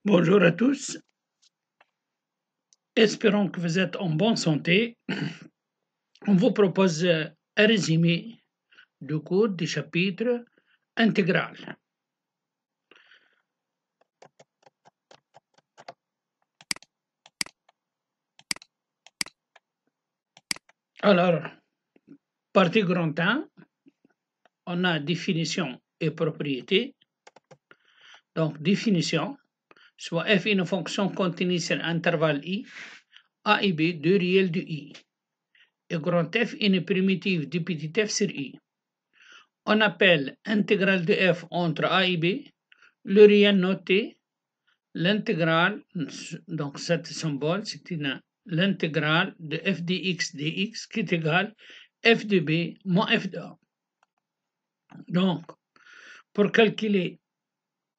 Bonjour à tous, espérons que vous êtes en bonne santé. On vous propose un résumé du cours du chapitre intégral. Alors, partie grand 1, on a définition et propriété. Donc, définition, soit f est une fonction continue sur intervalle i, a et b, deux réels de i. Et grand F est une primitive du petit f sur i. On appelle intégrale de f entre a et b le réel noté. L'intégrale, donc cet symbole, c'est l'intégrale de f dx dx qui est égal f de b moins f de a. Donc, pour calculer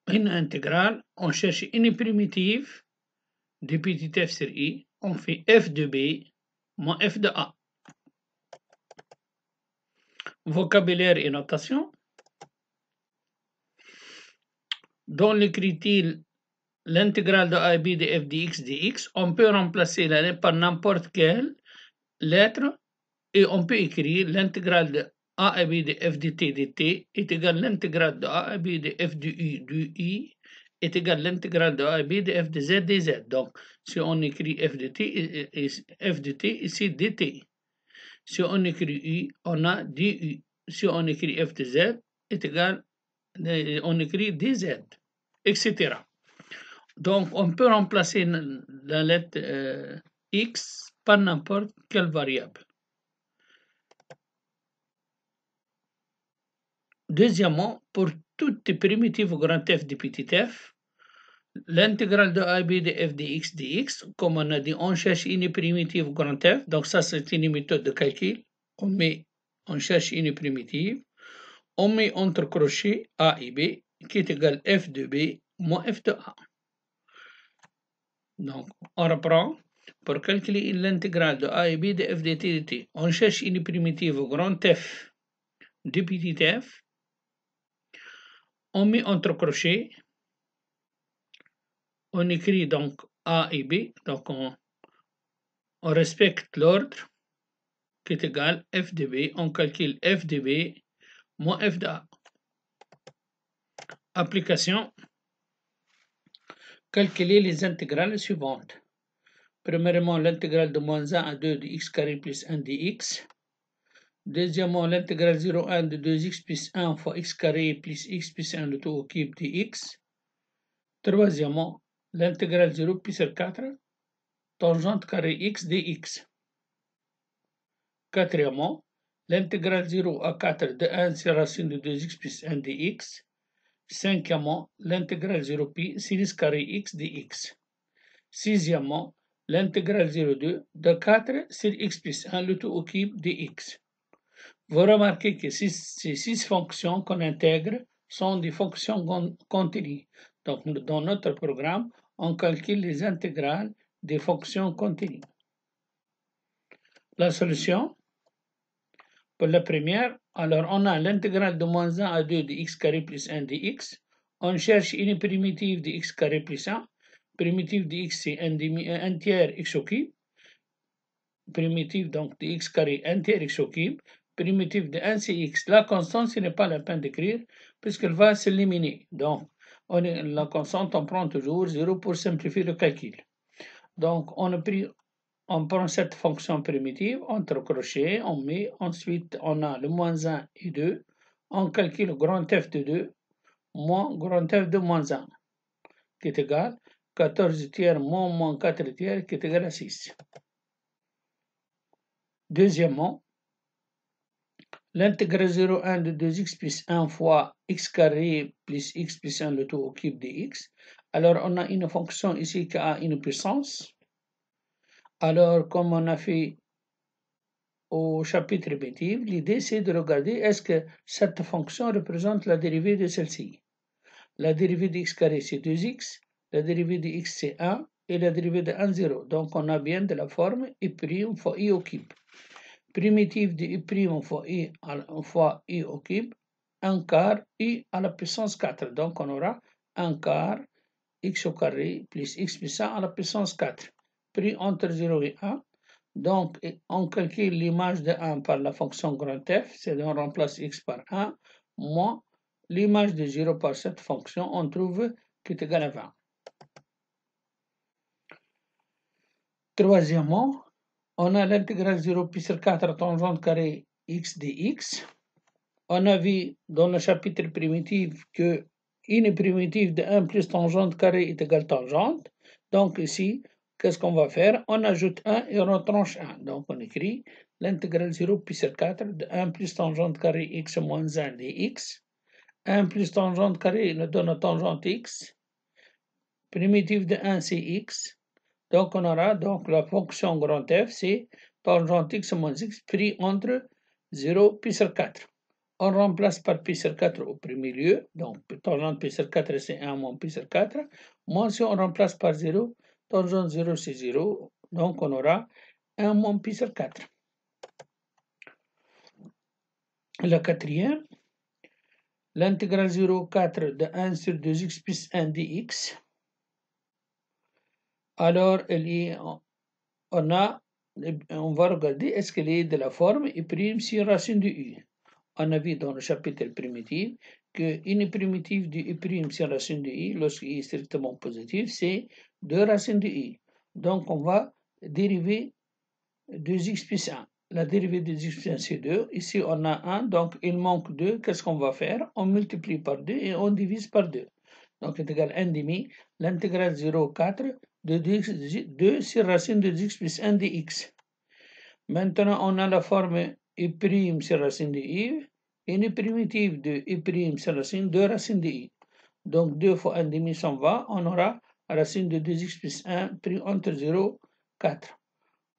une intégrale, on cherche une primitive de petit f sur i, on fait f de b moins f de a. Vocabulaire et notation. Dans l'écriture l'intégrale de a et b de f dx dx, on peut remplacer la lettre par n'importe quelle lettre et on peut écrire l'intégrale de a à b de f de t dt est égal à l'intégrale de a à b de f de u du i est égal à l'intégrale de a à b de f de z dz. Donc, si on écrit f de t ici dt. Si on écrit u, on a du. Si on écrit f de z est égal, on écrit dz, etc. Donc, on peut remplacer la lettre x par n'importe quelle variable. Deuxièmement, pour toute primitive grand f de petit f, l'intégrale de a et b de f de x dx, comme on a dit, on cherche une primitive grand f, donc ça c'est une méthode de calcul. On cherche une primitive, on met entre crochets a et b qui est égal f de b moins f de a. Donc, on reprend. Pour calculer l'intégrale de a et b de f de t dt, on cherche une primitive grand f de petit f, on met entre crochets, on écrit donc a et b, donc on respecte l'ordre qui est égal f de b, on calcule f de b moins f de a. Application. Calculer les intégrales suivantes. Premièrement, l'intégrale de moins 1 à 2 de x carré plus 1 dx. Deuxièmement, l'intégrale 0,1 de 2x plus 1 fois x carré plus x plus 1 le tout au cube dx. Troisièmement, l'intégrale 0 puissance 4 tangente carré x dx. Quatrièmement, l'intégrale 0 à 4 de 1 sur racine de 2x plus 1 dx. Cinquièmement, l'intégrale 0 pi sinus carré x dx. Sixièmement, l'intégrale 0,2 de 4 sur x plus 1 le tout au cube dx. Vous remarquez que ces 6 fonctions qu'on intègre sont des fonctions continues. Donc, dans notre programme, on calcule les intégrales des fonctions continues. La solution, pour la première, alors on a l'intégrale de moins 1 à 2 de x carré plus 1 dx. On cherche une primitive de x carré plus 1. Primitive de x, c'est un tiers x au cube. Primitive donc de x carré, un tiers x au cube. Primitive de 1, c'est x. La constante, ce n'est pas la peine d'écrire, puisqu'elle va s'éliminer. Donc, la constante, on prend toujours 0 pour simplifier le calcul. Donc, on prend cette fonction primitive, entre crochets, on met, ensuite on a le moins 1 et 2, on calcule grand f de 2 moins grand f de moins 1, qui est égal 14 tiers moins 4 tiers, qui est égal à 6. Deuxièmement, l'intégrale 0,1 de 2x plus 1 fois x carré plus x plus 1 le tout au cube dx. Alors, on a une fonction ici qui a une puissance. Alors, comme on a fait au chapitre primitif, l'idée c'est de regarder est-ce que cette fonction représente la dérivée de celle-ci. La dérivée de x carré c'est 2x, la dérivée de x c'est 1 et la dérivée de 1, 0. Donc, on a bien de la forme i' fois i au cube. Primitive de i' fois i au cube, 1 quart i à la puissance 4. Donc, on aura 1 quart x au carré plus x puissant à la puissance 4, pris entre 0 et 1. Donc, on calcule l'image de 1 par la fonction grand F, c'est-à-dire on remplace x par 1, moins l'image de 0 par cette fonction, on trouve qui est égal à 20. Troisièmement, on a l'intégrale 0 pi sur 4 tangente carré x dx. On a vu dans le chapitre primitif que une primitive de 1 plus tangente carré est égale tangente. Donc ici, qu'est-ce qu'on va faire? On ajoute 1 et on retranche 1. Donc on écrit l'intégrale 0 pi sur 4 de 1 plus tangente carré x moins 1 dx. 1 plus tangente carré nous donne tangente x. Primitive de 1 c'est x. Donc on aura donc la fonction grand F c'est tangente x moins x pris entre 0 pi sur 4. On remplace par pi sur 4 au premier lieu, donc tangente pi sur 4 c'est 1 moins pi sur 4, moins si on remplace par 0, tangente 0 c'est 0, donc on aura 1 moins pi sur 4. La quatrième, l'intégrale 0,4 de 1 sur 2x plus 1 dx. Alors on va regarder est-ce qu'elle est de la forme i' sur racine de u. On a vu dans le chapitre primitif qu'une primitive de i' sur racine de i, lorsqu'il est strictement positif, c'est 2 racines de i. Donc on va dériver 2x plus 1. La dérivée de x plus 1 c'est 2. Ici on a 1, donc il manque 2. Qu'est-ce qu'on va faire? On multiplie par 2 et on divise par 2. Donc c'est égal à 1 demi. L'intégrale 0,4 de 2 sur racine de x plus 1 dx. Maintenant on a la forme i' sur racine de i. Une primitive de i' sur racine de racine de i. Donc 2 fois 1 demi s'en va, on aura racine de 2x plus 1 pris entre 0, 4.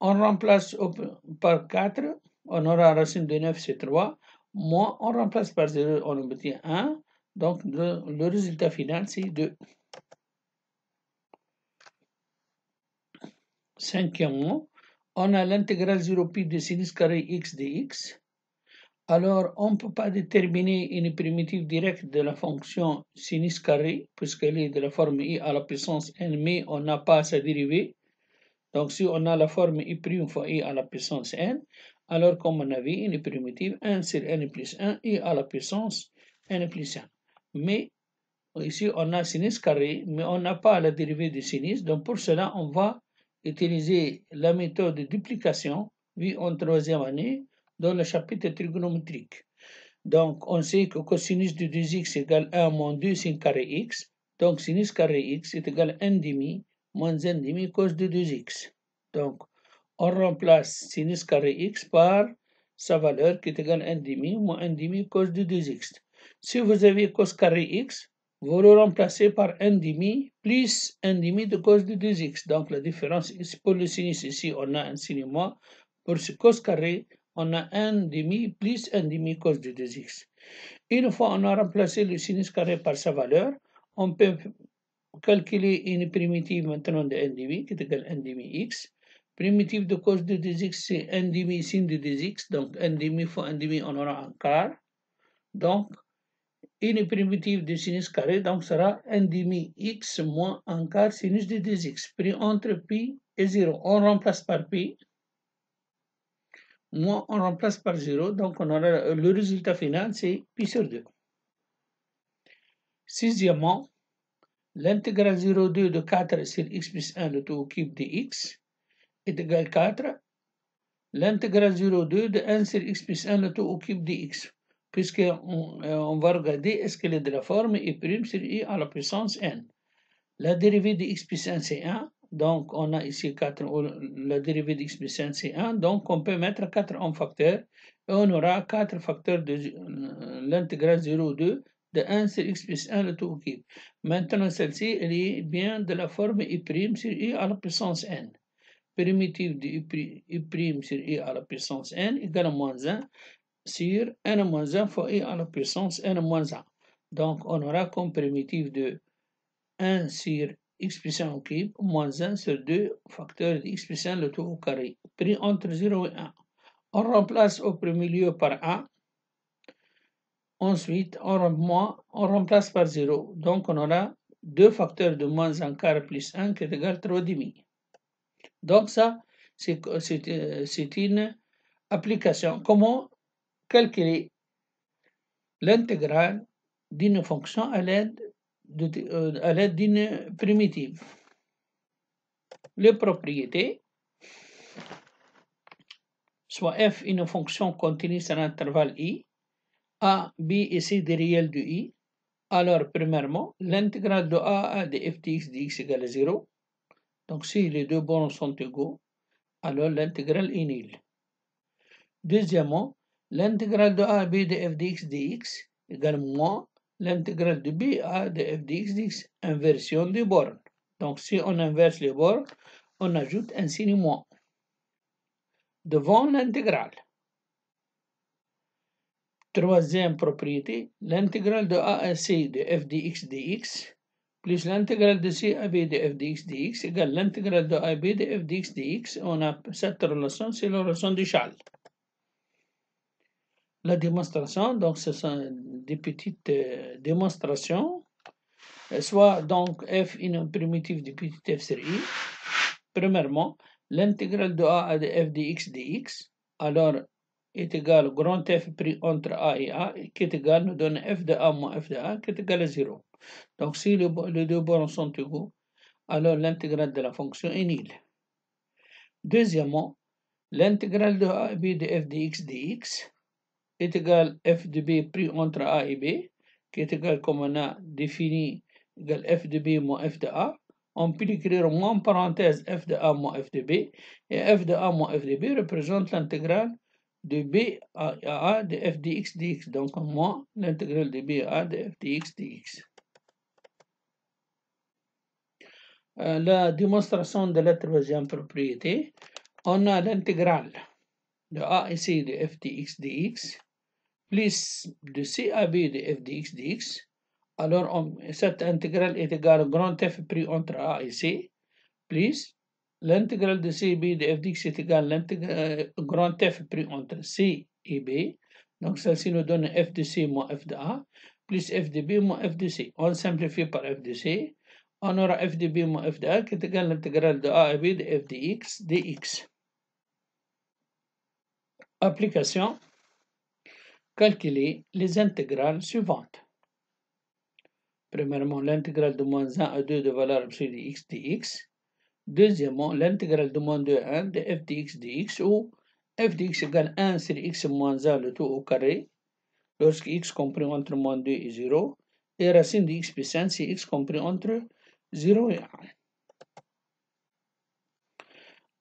On remplace par 4, on aura racine de 9 c'est 3, moins on remplace par 0, on obtient 1, donc le résultat final c'est 2. Cinquièmement, on a l'intégrale 0 pi de sinus carré x dx. Alors, on ne peut pas déterminer une primitive directe de la fonction sinus carré, puisqu'elle est de la forme i à la puissance n, mais on n'a pas sa dérivée. Donc, si on a la forme i' fois i à la puissance n, alors comme on a vu, une primitive 1 sur n plus 1, i à la puissance n plus 1. Mais ici, on a sinus carré, mais on n'a pas la dérivée de sinus. Donc, pour cela, on va utiliser la méthode de duplication vue en troisième année dans le chapitre trigonométrique. Donc, on sait que cosinus de 2x égale 1 moins 2 sin carré x. Donc, sinus carré x est égal à 1 demi moins 1 demi cos de 2x. Donc, on remplace sinus carré x par sa valeur qui est égale à 1 demi moins 1 demi cos de 2x. Si vous avez cos carré x, vous le remplacez par 1 demi plus 1 demi de cos de 2x. Donc, la différence ici, pour le sinus ici, on a un signe moins. Pour ce cos carré, on a 1 demi plus 1 demi cos de 2x. Une fois on a remplacé le sinus carré par sa valeur, on peut calculer une primitive maintenant de 1 demi qui est égale à 1 demi x. Primitive de cos de 2x, c'est 1 demi sin de 2x. Donc 1 demi fois 1 demi, on aura un quart. Donc, une primitive de sinus carré donc sera 1 demi x moins un quart sinus de 2x, pris entre pi et 0. On remplace par pi. Moins on remplace par 0, donc on aura le résultat final, c'est pi sur 2. Sixièmement, l'intégrale 0,2 de 4 sur x plus 1 le tout au cube de x est égal à 4. L'intégrale 0,2 de 1 sur x plus 1 le tout au cube de x, puisqu'on va regarder est-ce qu'elle est de la forme i' sur i à la puissance n. La dérivée de x plus 1 c'est 1. Donc, on a ici 4, la dérivée de x plus 1 c'est 1, donc on peut mettre 4 en facteur, et on aura 4 facteurs de l'intégrale 0,2 de 1 sur x plus 1 le tout au cube. Maintenant, celle-ci, elle est bien de la forme i' sur i à la puissance n. Primitive de i' sur i à la puissance n égale à moins 1 sur n moins 1 fois i à la puissance n moins 1. Donc, on aura comme primitive de 1 sur x plus 1 au cube moins 1 sur 2 facteur de x plus 1 le tout au carré, pris entre 0 et 1. On remplace au premier lieu par 1. Ensuite, on remplace par 0. Donc, on aura 2 facteurs de moins 1 quart plus 1 qui est égal à 3 demi. Donc ça, c'est une application. Comment calculer l'intégrale d'une fonction à l'aide d'une primitive. Les propriétés, soit f une fonction continue sur l'intervalle i, a, b et c des réels de i, alors premièrement, l'intégrale de a de f de x égale à 0. Donc si les deux bornes sont égaux, alors l'intégrale est nulle. Deuxièmement, l'intégrale de a b de f de x dx égale moins l'intégrale de b a de f de x dx, inversion des bornes. Donc si on inverse les bornes, on ajoute un signe moins devant l'intégrale. Troisième propriété, l'intégrale de a à c de f de x dx plus l'intégrale de c à b de f de x dx égale l'intégrale de a b de f de x dx. On a cette relation, c'est la relation de Charles. La démonstration, donc ce sont des petites démonstrations, soit donc f une primitive de petit f sur i. Premièrement, l'intégrale de a de f de x dx, alors est égal au grand F pris entre a et a, qui est égal, nous donne f de a moins f de a, qui est égal à 0. Donc si les deux bornes sont égaux, alors l'intégrale de la fonction est nulle. Deuxièmement, l'intégrale de a et b de f de x dx est égal f de b pris entre a et b, qui est égal, comme on a défini, égal f de b moins f de a. On peut écrire moins parenthèse f de a moins f de b, et f de a moins f de b représente l'intégrale de b à a de f de x dx, donc moins l'intégrale de b à a de f de x dx. La démonstration de la troisième propriété, on a l'intégrale de a et c de f de x dx plus de c à b de f de x dx. Alors cette intégrale est égale au grand F pris entre a et c plus l'intégrale de c et b de f de x est égale au grand F pris entre c et b. Donc celle-ci nous donne f de c moins f de a plus f de b moins f de c. On simplifie par f de c. On aura f de b moins f de a qui est égal à l'intégrale de a et b de f de x dx. Application. Calculer les intégrales suivantes. Premièrement, l'intégrale de moins 1 à 2 de valeur absolue de x dx. Deuxièmement, l'intégrale de moins 2 à 1 de f de x dx, où f de x égale 1 sur x moins 1 le tout au carré, lorsque x compris entre moins 2 et 0, et racine de x plus 1 si x compris entre 0 et 1.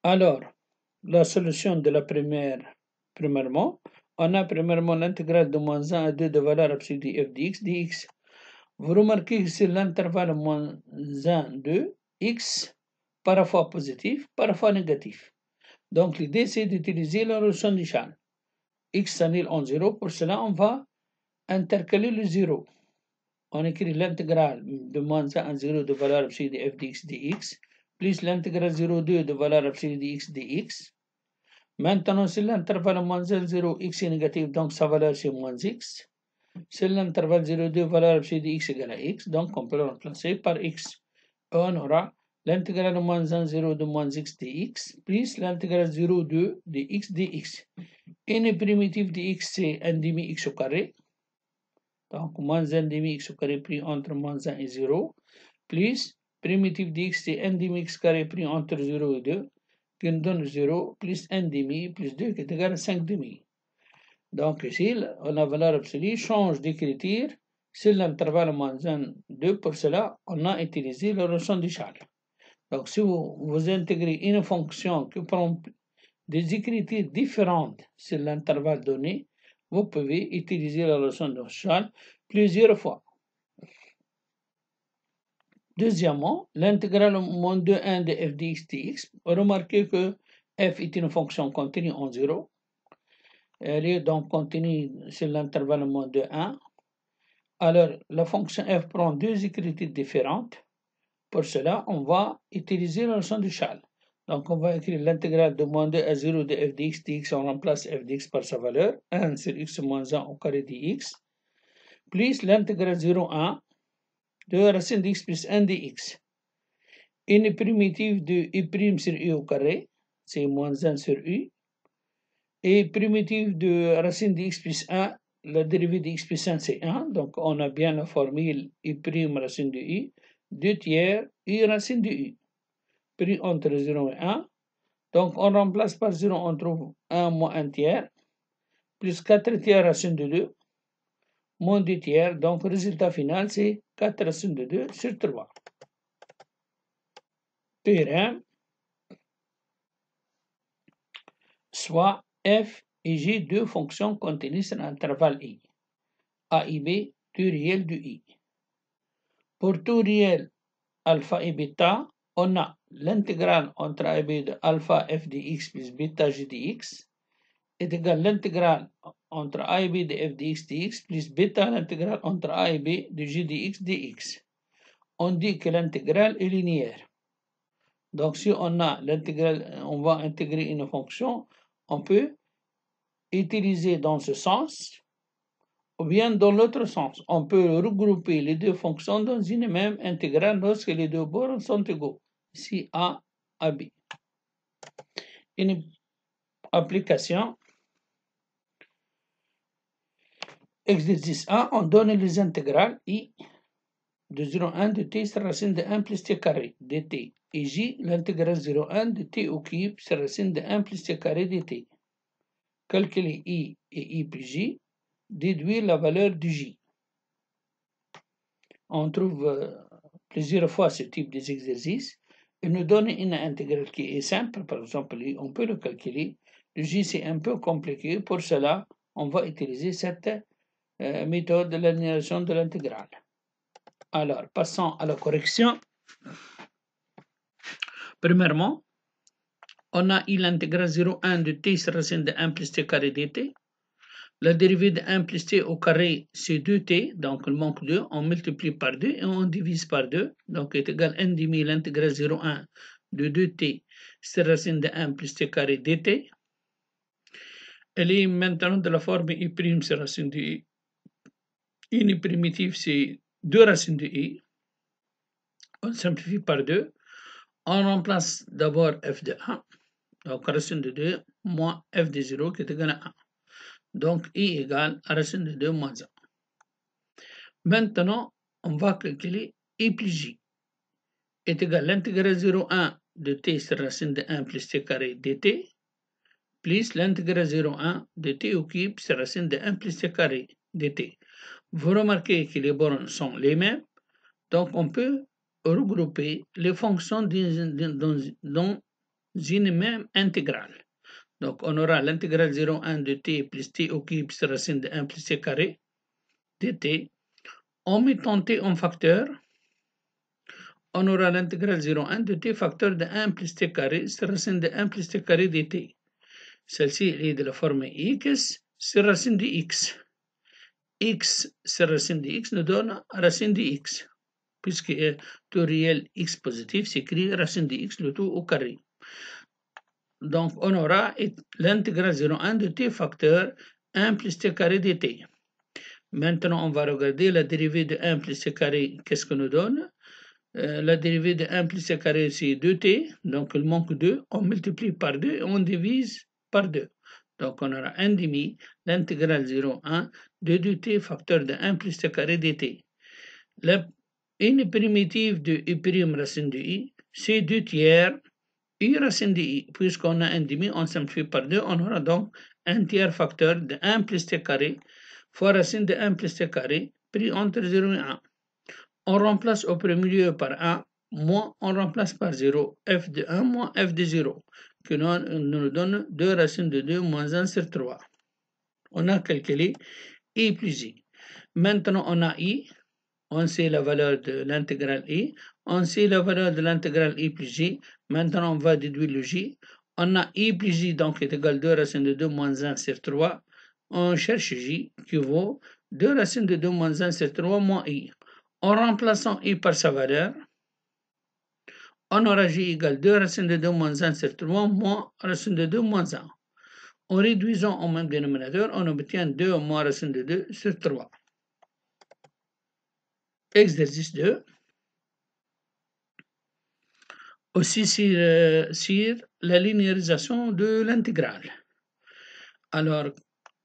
Alors, la solution de la premièrement, on a premièrement l'intégrale de moins 1 à 2 de valeur absolue de f de x dx. Vous remarquez que c'est l'intervalle moins 1, 2, x, parfois positif, parfois négatif. Donc l'idée c'est d'utiliser la relation de Charles. X s'annule en 0, pour cela on va intercaler le 0. On écrit l'intégrale de moins 1 à 0 de valeur absolue de f de x dx, plus l'intégrale 0,2 de valeur absolue de x dx. Maintenant, c'est l'intervalle moins 1, 0, x est négatif, donc sa valeur c'est moins x. C'est l'intervalle 0,2, valeur absolue de x égale à x, donc on peut le remplacer par x. On aura l'intégrale de moins 1, 0 de moins x dx, plus l'intégrale 0,2 de x dx. Une primitive de x, c'est 1 demi x au carré. Donc, moins 1 demi x au carré pris entre moins 1 et 0, plus primitive de x, c'est 1 demi x carré pris entre 0 et 2, qui nous donne 0, plus 1 demi, plus 2, qui est égal à 5 demi. Donc ici, la valeur absolue change d'écriture sur l'intervalle moins 1, 2. Pour cela, on a utilisé la relation de Charles. Donc si vous intégrez une fonction qui prend des écritures différentes sur l'intervalle donné, vous pouvez utiliser la relation de Charles plusieurs fois. Deuxièmement, l'intégrale moins 2, 1 de f de x dx. Remarquez que f est une fonction continue en 0. Elle est donc continue sur l'intervalle moins de 1. Alors, la fonction f prend deux écritures différentes. Pour cela, on va utiliser la notion de Charles. Donc, on va écrire l'intégrale de moins 2 à 0 de f de x dx. On remplace f de x par sa valeur, 1 sur x moins 1 au carré de x, plus l'intégrale 0, 1 2 racine de x plus 1 dx. Une primitive de u' sur u au carré, c'est moins 1 sur u. Et primitive de racine de x plus 1, la dérivée de x plus 1 c'est 1, donc on a bien la formule u' racine de u, 2 tiers u racine de u, pris entre 0 et 1. Donc on remplace par 0, on trouve 1 moins 1 tiers, plus 4 tiers racine de 2, moins 2 tiers, donc le résultat final c'est 4 racine de 2 sur 3. Théorème, soit f et g deux fonctions contenues sur l'intervalle i. A et b, deux réels de i. Pour tout réel alpha et bêta, on a l'intégrale entre a et b de alpha f de x plus bêta g de x est égal l'intégrale entre a et b de f de x dx plus bêta l'intégrale entre a et b de g de x dx. On dit que l'intégrale est linéaire. Donc si on a l'intégrale, on va intégrer une fonction, on peut utiliser dans ce sens ou bien dans l'autre sens. On peut regrouper les deux fonctions dans une même intégrale lorsque les deux bords sont égaux. Ici A à B. Une application. Exercice 1, on donne les intégrales I de 0,1 de t sur racine de 1 plus t carré dt et J l'intégrale 0,1 de t au cube sur racine de 1 plus t carré dt. Calculer I et I plus J, déduire la valeur de J. On trouve plusieurs fois ce type d'exercice. Il nous donne une intégrale qui est simple, par exemple, on peut le calculer. Le J, c'est un peu compliqué. Pour cela, on va utiliser cette méthode de l'annulation de l'intégrale. Alors, passons à la correction. Premièrement, on a eu l'intégrale 0,1 de t sur racine de 1 plus t carré dt. La dérivée de 1 plus t au carré, c'est 2t, donc il manque 2, on multiplie par 2 et on divise par 2, donc est égal 1 demi l'intégrale 0,1 de 2t sur racine de 1 plus t carré dt. Elle est maintenant de la forme i' sur racine de i. Une primitive, c'est 2 racines de i. On simplifie par 2. On remplace d'abord f de 1, donc racine de 2 moins f de 0 qui est égal à 1. Donc i égale à racine de 2 moins 1. Maintenant, on va calculer i plus j est égal à l'intégrale 0,1 de t sur racine de 1 plus t carré dt plus l'intégrale 0,1 de t au cube sur racine de 1 plus t carré dt. Vous remarquez que les bornes sont les mêmes, donc on peut regrouper les fonctions dans une même intégrale. Donc on aura l'intégrale 0,1 de t plus t au cube sur racine de 1 plus t carré dt. En mettant t en facteur, on aura l'intégrale 0,1 de t facteur de 1 plus t carré sur racine de 1 plus t carré dt. Celle-ci est de la forme x sur racine de x. X sur racine de x nous donne racine de x. Puisque tout réel x positif s'écrit racine de x, le tout au carré. Donc on aura l'intégrale 0,1 de t facteur 1 plus t carré dt. Maintenant on va regarder la dérivée de 1 plus t carré, qu'est-ce que nous donne? La dérivée de 1 plus t carré c'est 2t, donc il manque 2, on multiplie par 2 et on divise par 2. Donc on aura 1 demi l'intégrale 0,1 de 2t facteur de 1 plus t carré dt. Une primitive de u' racine de i, c'est 2 tiers u racine de i. Puisqu'on a 1 demi, on simplifie par 2, on aura donc 1 tiers facteur de 1 plus t carré fois racine de 1 plus t carré pris entre 0 et 1. On remplace au premier lieu par 1, moins on remplace par 0, f de 1 moins f de 0, qui nous donne 2 racines de 2 moins 1 sur 3. On a calculé i plus j. Maintenant on a i, on sait la valeur de l'intégrale i, on sait la valeur de l'intégrale i plus j. Maintenant on va déduire le j. On a i plus j donc est égal à 2 racines de 2 moins 1 sur 3. On cherche j qui vaut 2 racines de 2 moins 1 sur 3 moins i. En remplaçant i par sa valeur, on aura j égale 2 racines de 2 moins 1 sur 3 moins racine de 2 moins 1. En réduisant au même dénominateur, on obtient 2 moins racine de 2 sur 3. Exercice 2. Aussi sur la linéarisation de l'intégrale. Alors,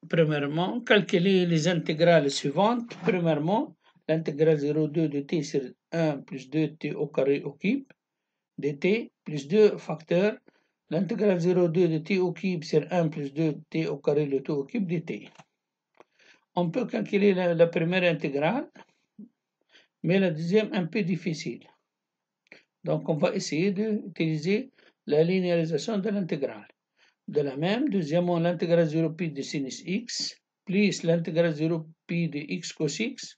premièrement, calculer les intégrales suivantes. Premièrement, l'intégrale 0,2 de t sur 1 plus 2t au carré au cube dt plus 2 facteurs l'intégrale 0,2 de t au cube sur 1 plus 2t au carré le tout au cube dt. On peut calculer la première intégrale, mais la deuxième un peu difficile. Donc, on va essayer d'utiliser la linéarisation de l'intégrale. De la même, deuxièmement, l'intégrale 0 pi de sinus x plus l'intégrale 0 pi de x cos x.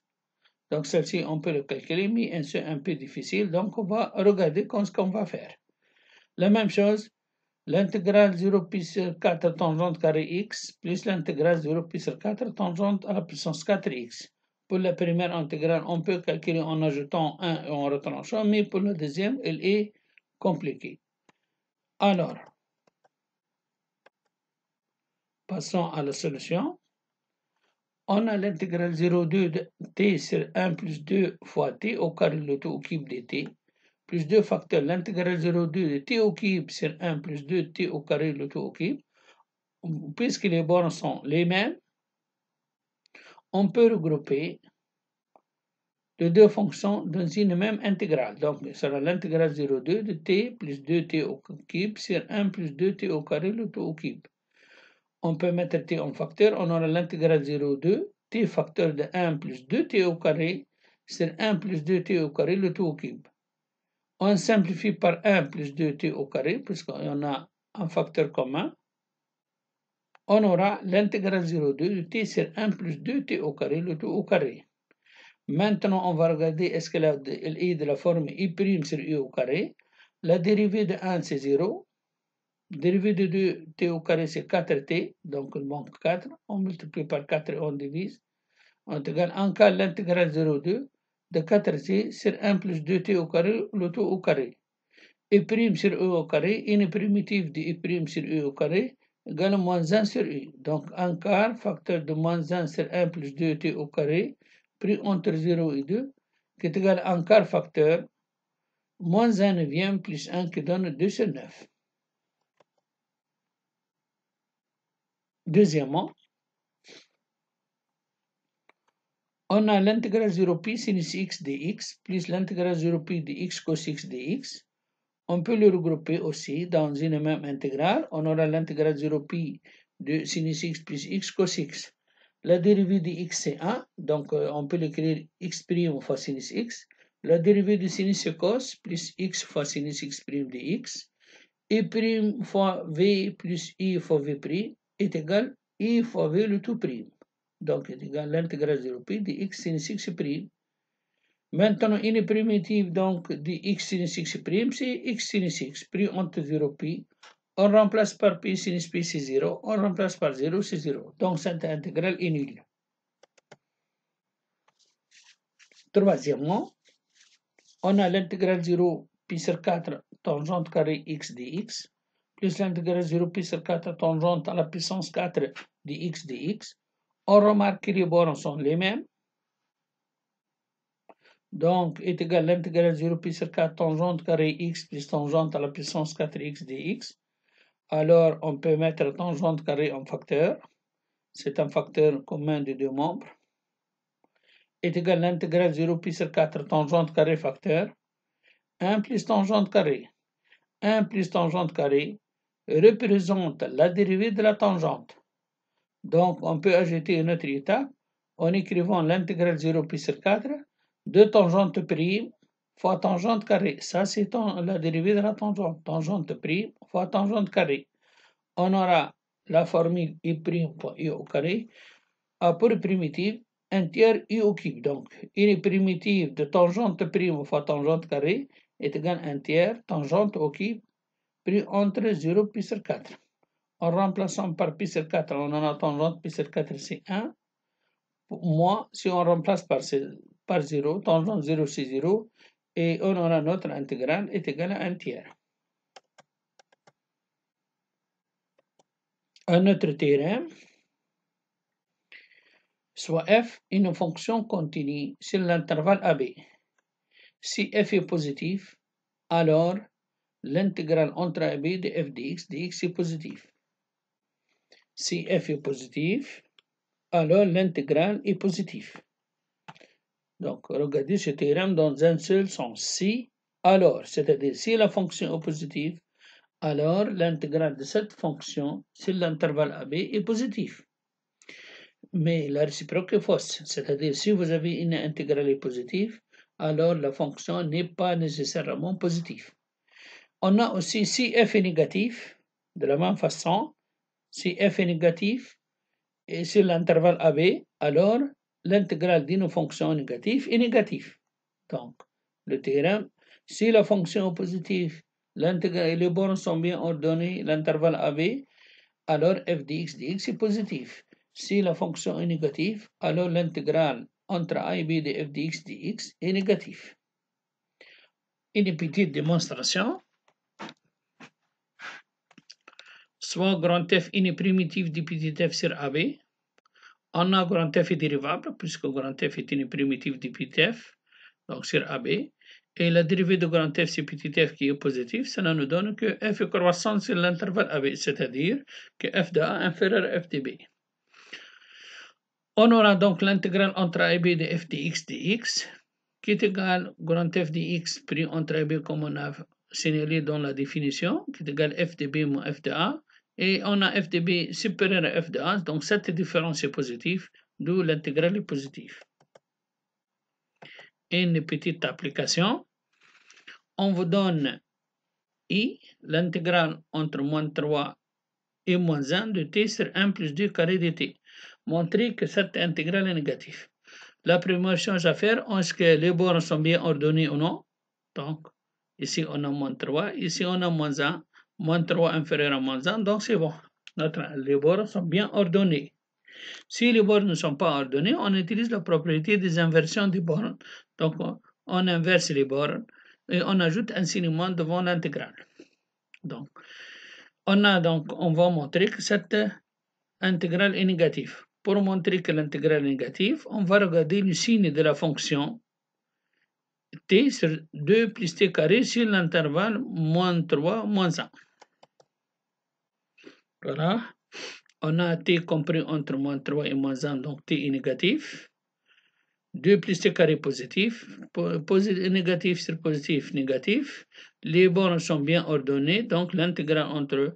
Donc, celle-ci, on peut le calculer, mais c'est un peu difficile. Donc, on va regarder ce qu'on va faire. La même chose, l'intégrale 0 pi sur 4 tangente carré x plus l'intégrale 0 pi sur 4 tangente à la puissance 4x. Pour la première intégrale, on peut calculer en ajoutant 1 et en retranchant, mais pour la deuxième, elle est compliquée. Alors, passons à la solution. On a l'intégrale 0,2 de t sur 1 plus 2 fois t au carré le tout au cube dt, plus 2 facteurs l'intégrale 0,2 de t au cube sur 1 plus 2 t au carré le tout au cube. Puisque les bornes sont les mêmes, on peut regrouper les deux fonctions dans une même intégrale. Donc, ce sera l'intégrale 0,2 de t plus 2t au cube sur 1 plus 2t au carré le tout au cube. On peut mettre t en facteur, on aura l'intégrale 0,2 t facteur de 1 plus 2t au carré sur 1 plus 2t au carré le tout au cube. On simplifie par 1 plus 2t au carré, puisqu'on a un facteur commun. On aura l'intégrale 0,2 de t sur 1 plus 2t au carré, le tout au carré. Maintenant, on va regarder est-ce qu'elle est de la forme i' sur u au carré. La dérivée de 1, c'est 0. Dérivée de 2t au carré, c'est 4t. Donc, il manque 4. On multiplie par 4 et on divise. On est égal en cas l'intégrale 0,2 de 4t sur 1 plus 2t au carré, le tout au carré. I' sur u au carré, une primitive de i' sur u au carré égale moins 1 sur u. Donc, un quart facteur de moins 1 sur 1 plus 2t au carré, pris entre 0 et 2, qui est égal à un quart facteur, moins 1 neuvième plus 1 qui donne 2 sur 9. Deuxièmement, on a l'intégrale 0 pi sinus x dx plus l'intégrale 0 pi de x cos x dx. On peut le regrouper aussi dans une même intégrale. On aura l'intégrale 0 pi de sinus x plus x cos x. La dérivée de x, c'est 1. Donc, on peut l'écrire x' fois sinus x. La dérivée de sinus cos plus x fois sinus x' de x. I' fois v plus i fois v' est égal à i fois v le tout prime. Donc, est égal à l'intégrale 0 pi de x sinus x'. Maintenant, une primitive donc de x sinus x', c'est x sinus x, pris entre 0 pi. On remplace par pi sinus pi, c'est 0. On remplace par 0, c'est 0. Donc, cette intégrale est nulle. Troisièmement, on a l'intégrale 0 pi sur 4 tangente carré x dx, plus l'intégrale 0 pi sur 4 tangente à la puissance 4 de x dx. On remarque que les bornes sont les mêmes. Donc, est égal à l'intégrale 0 pi sur 4 tangente carré x plus tangente à la puissance 4x dx. Alors, on peut mettre tangente carré en facteur. C'est un facteur commun des deux membres. Est égal à l'intégrale 0 pi sur 4 tangente carré facteur. 1 plus tangente carré. 1 plus tangente carré représente la dérivée de la tangente. Donc, on peut ajouter une autre étape en écrivant l'intégrale 0 pi sur 4 de tangente prime fois tangente carré. Ça, c'est la dérivée de la tangente. Tangente prime fois tangente carré. On aura la formule i' fois i au carré a pour primitive un tiers i au cube. Donc, une primitive de tangente prime fois tangente carré est égale à un tiers tangente au cube pris entre 0 pi sur 4. En remplaçant par pi sur 4, on en a tangente pi sur 4, c'est 1. Moins, si on remplace par 0, tangente 0, c'est 0. Et on aura notre intégrale est égale à un tiers. Un autre théorème. soit f une fonction continue sur l'intervalle AB. Si f est positif, alors l'intégrale entre AB de f dx est positif. Si f est positif, alors l'intégrale est positive. Donc, regardez ce théorème dans un seul sens. Si, alors, c'est-à-dire si la fonction est positive, alors l'intégrale de cette fonction sur l'intervalle AB est positive. Mais la réciproque est fausse, c'est-à-dire si vous avez une intégrale positive, alors la fonction n'est pas nécessairement positive. On a aussi si f est négatif, de la même façon, si f est négatif et sur l'intervalle AB, alors l'intégrale d'une fonction négative est négative. Donc, le théorème, si la fonction est positive, les bornes sont bien ordonnées, l'intervalle AB, alors f dx est positif. Si la fonction est négative, alors l'intégrale entre a et b de f dx est négative. Une petite démonstration. Soit grand F une primitive du petit f sur AB. On a grand F est dérivable, puisque grand F est une primitive du petit f, donc sur AB. Et la dérivée de grand F sur petit f qui est positive, cela nous donne que f est croissant sur l'intervalle AB, c'est-à-dire que f de A inférieur à f de B. On aura donc l'intégrale entre a et b de f dx qui est égal grand f dx pris entre a et b comme on a signalé dans la définition, qui est égal f de b moins f de a, et on a f de b supérieur à f de a, donc cette différence est positive, d'où l'intégrale est positive. Une petite application, on vous donne I, l'intégrale entre moins 3 et moins 1 de t sur 1 plus 2 carré de t. Montrer que cette intégrale est négative. La première chose à faire, est-ce que les bornes sont bien ordonnées ou non? Donc, ici on a moins 3, ici on a moins 1, moins 3 inférieur à moins 1, donc c'est bon. Les bornes sont bien ordonnées. Si les bornes ne sont pas ordonnées, on utilise la propriété des inversions des bornes. Donc, on inverse les bornes et on ajoute un signement devant l'intégrale. Donc, on va montrer que cette intégrale est négative. Pour montrer que l'intégrale est négative, on va regarder le signe de la fonction t sur 2 plus t carré sur l'intervalle moins 3, moins 1. Voilà. On a t compris entre moins 3 et moins 1, donc t est négatif. 2 plus t carré positif. Négatif sur positif, négatif. Les bornes sont bien ordonnées, donc l'intégrale entre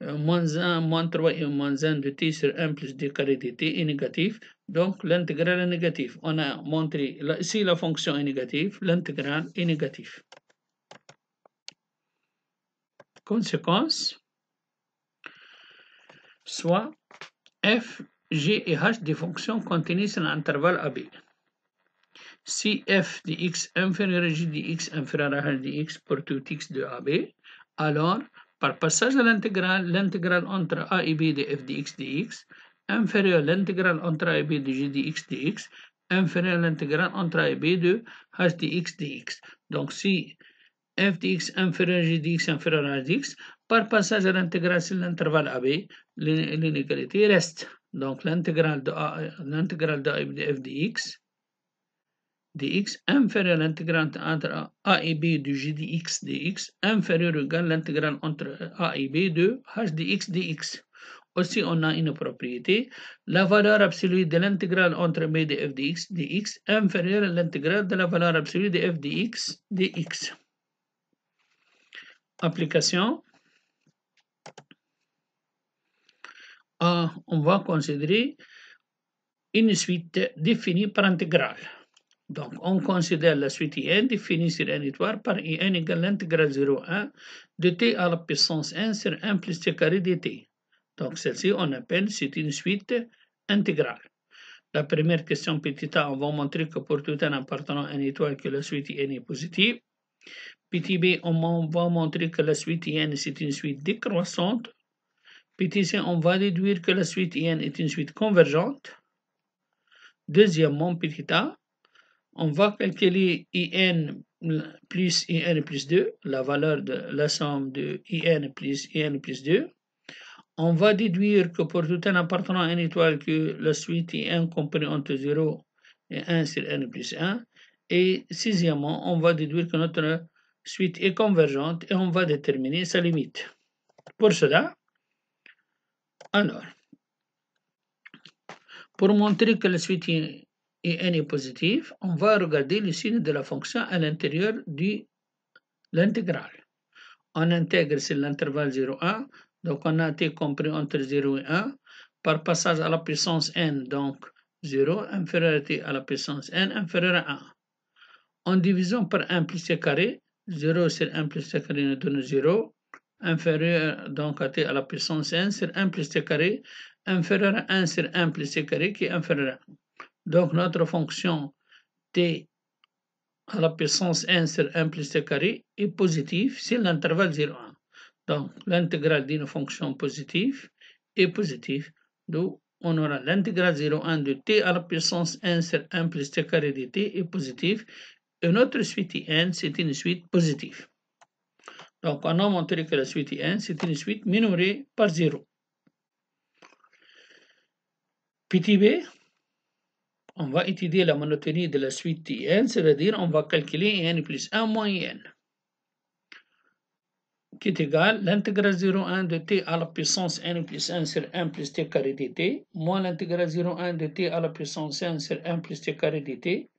moins 1, moins 3 et moins 1 de t sur 1 plus d carré de t est négatif. Donc l'intégrale est négative. On a montré, si la fonction est négative, l'intégrale est négative. Conséquence, soit f, g et h des fonctions continues sur l'intervalle AB. Si f de x inférieur à g de x inférieur à h de x pour tout x de AB, alors par passage de l'intégrale entre a et b de f de x dx inférieur à l'intégrale entre a et b de g de x dx inférieur à l'intégrale entre a et b de h de x dx. Donc si f de x inférieur à g de x inférieur à h de x, par passage à l'intégrale sur l'intervalle AB, l'inégalité reste. Donc l'intégrale de a de f de x dx inférieur à l'intégrale entre a et b de g de x dx inférieur ou égal à l'intégrale entre a et b de h de x dx. Aussi, on a une propriété, la valeur absolue de l'intégrale entre b de f de x dx inférieure à l'intégrale de la valeur absolue de f de x dx. Application. On va considérer une suite définie par intégrale. Donc, on considère la suite IN définie sur n étoile par IN égale l'intégrale 0,1 de t à la puissance 1 sur 1 plus t carré dt. Donc, celle-ci, on appelle, c'est une suite intégrale. La première question petit a, on va montrer que pour tout n appartenant à n étoile, que la suite IN est positive. Petit b, on va montrer que la suite IN, c'est une suite décroissante. Petit c, on va déduire que la suite IN est une suite convergente. Deuxièmement, petit a, on va calculer IN plus IN plus 2, la valeur de la somme de IN plus 2. on va déduire que pour tout n appartenant à une étoile que la suite IN compris entre 0 et 1 sur n plus 1. Et sixièmement, on va déduire que notre suite est convergente et on va déterminer sa limite. Pour cela, alors, pour montrer que la suite IN est positive, on va regarder le signe de la fonction à l'intérieur de l'intégrale. On intègre sur l'intervalle 0,1, donc on a t compris entre 0 et 1, par passage à la puissance n, donc 0 inférieur à t à la puissance n inférieur à 1. En divisant par 1 plus t carré, 0 sur 1 plus t carré nous donne 0, inférieur donc à t à la puissance n sur 1 plus t carré, inférieur à 1 sur 1 plus t carré qui est inférieur à 1. Donc notre fonction t à la puissance n sur 1 plus t carré est positive si l'intervalle 0,1. Donc l'intégrale d'une fonction positive est positive, d'où on aura l'intégrale 0,1 de t à la puissance n sur 1 plus t carré dt est positive, et notre suite IN c'est une suite positive. Donc on a montré que la suite IN c'est une suite minorée par 0. Petit b, on va étudier la monotonie de la suite IN, c'est-à-dire on va calculer IN plus 1 moins IN, qui est égal l'intégrale 0,1 de t à la puissance n plus 1 sur 1 plus t carré dt, moins l'intégrale 0,1 de t à la puissance n sur 1 plus t carré dt.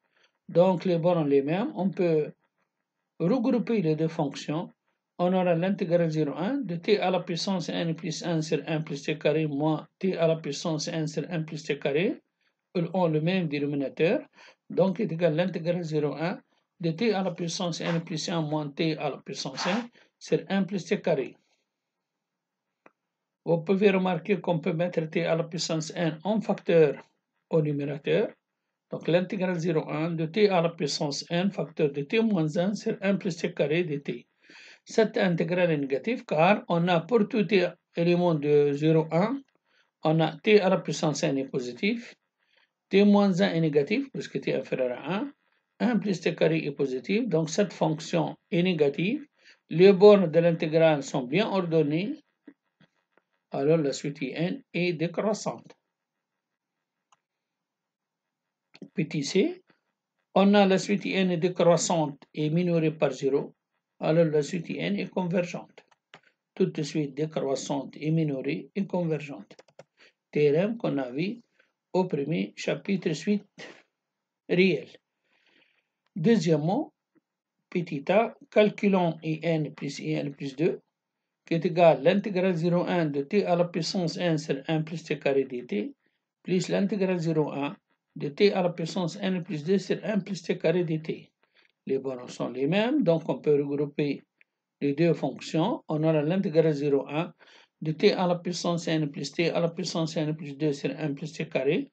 Donc les bornes les mêmes, on peut regrouper les deux fonctions. On aura l'intégrale 0,1 de t à la puissance n plus 1 sur 1 plus t carré moins t à la puissance n sur 1 plus t carré. Ils ont le même dénominateur, donc est égal l'intégrale 0,1 de t à la puissance n plus 1 moins t à la puissance n sur 1 plus t carré. Vous pouvez remarquer qu'on peut mettre t à la puissance n en facteur au numérateur. Donc l'intégrale 0,1 de t à la puissance n facteur de t moins 1 sur 1 plus t carré dt. Cette intégrale est négative car on a pour tout élément de 0,1, on a t à la puissance n est positif, t moins 1 est négatif puisque t est inférieur à 1, 1 plus t carré est positif, donc cette fonction est négative. Les bornes de l'intégrale sont bien ordonnées, alors la suite IN est décroissante. Petit c, on a la suite IN est décroissante et minorée par 0, alors la suite IN est convergente. Toute suite décroissante et minorée et convergente. Théorème qu'on a vu au premier chapitre suite réelle. Deuxièmement, petit a, calculons IN plus 2, qui est égal l'intégrale 0,1 de t à la puissance n sur 1 plus t carré dt, plus l'intégrale 0,1 de t à la puissance n plus 2 sur 1 plus t carré dt. Les bornes sont les mêmes, donc on peut regrouper les deux fonctions. On aura l'intégrale 0,1 de t à la puissance n plus t à la puissance n plus 2 sur 1 plus t carré.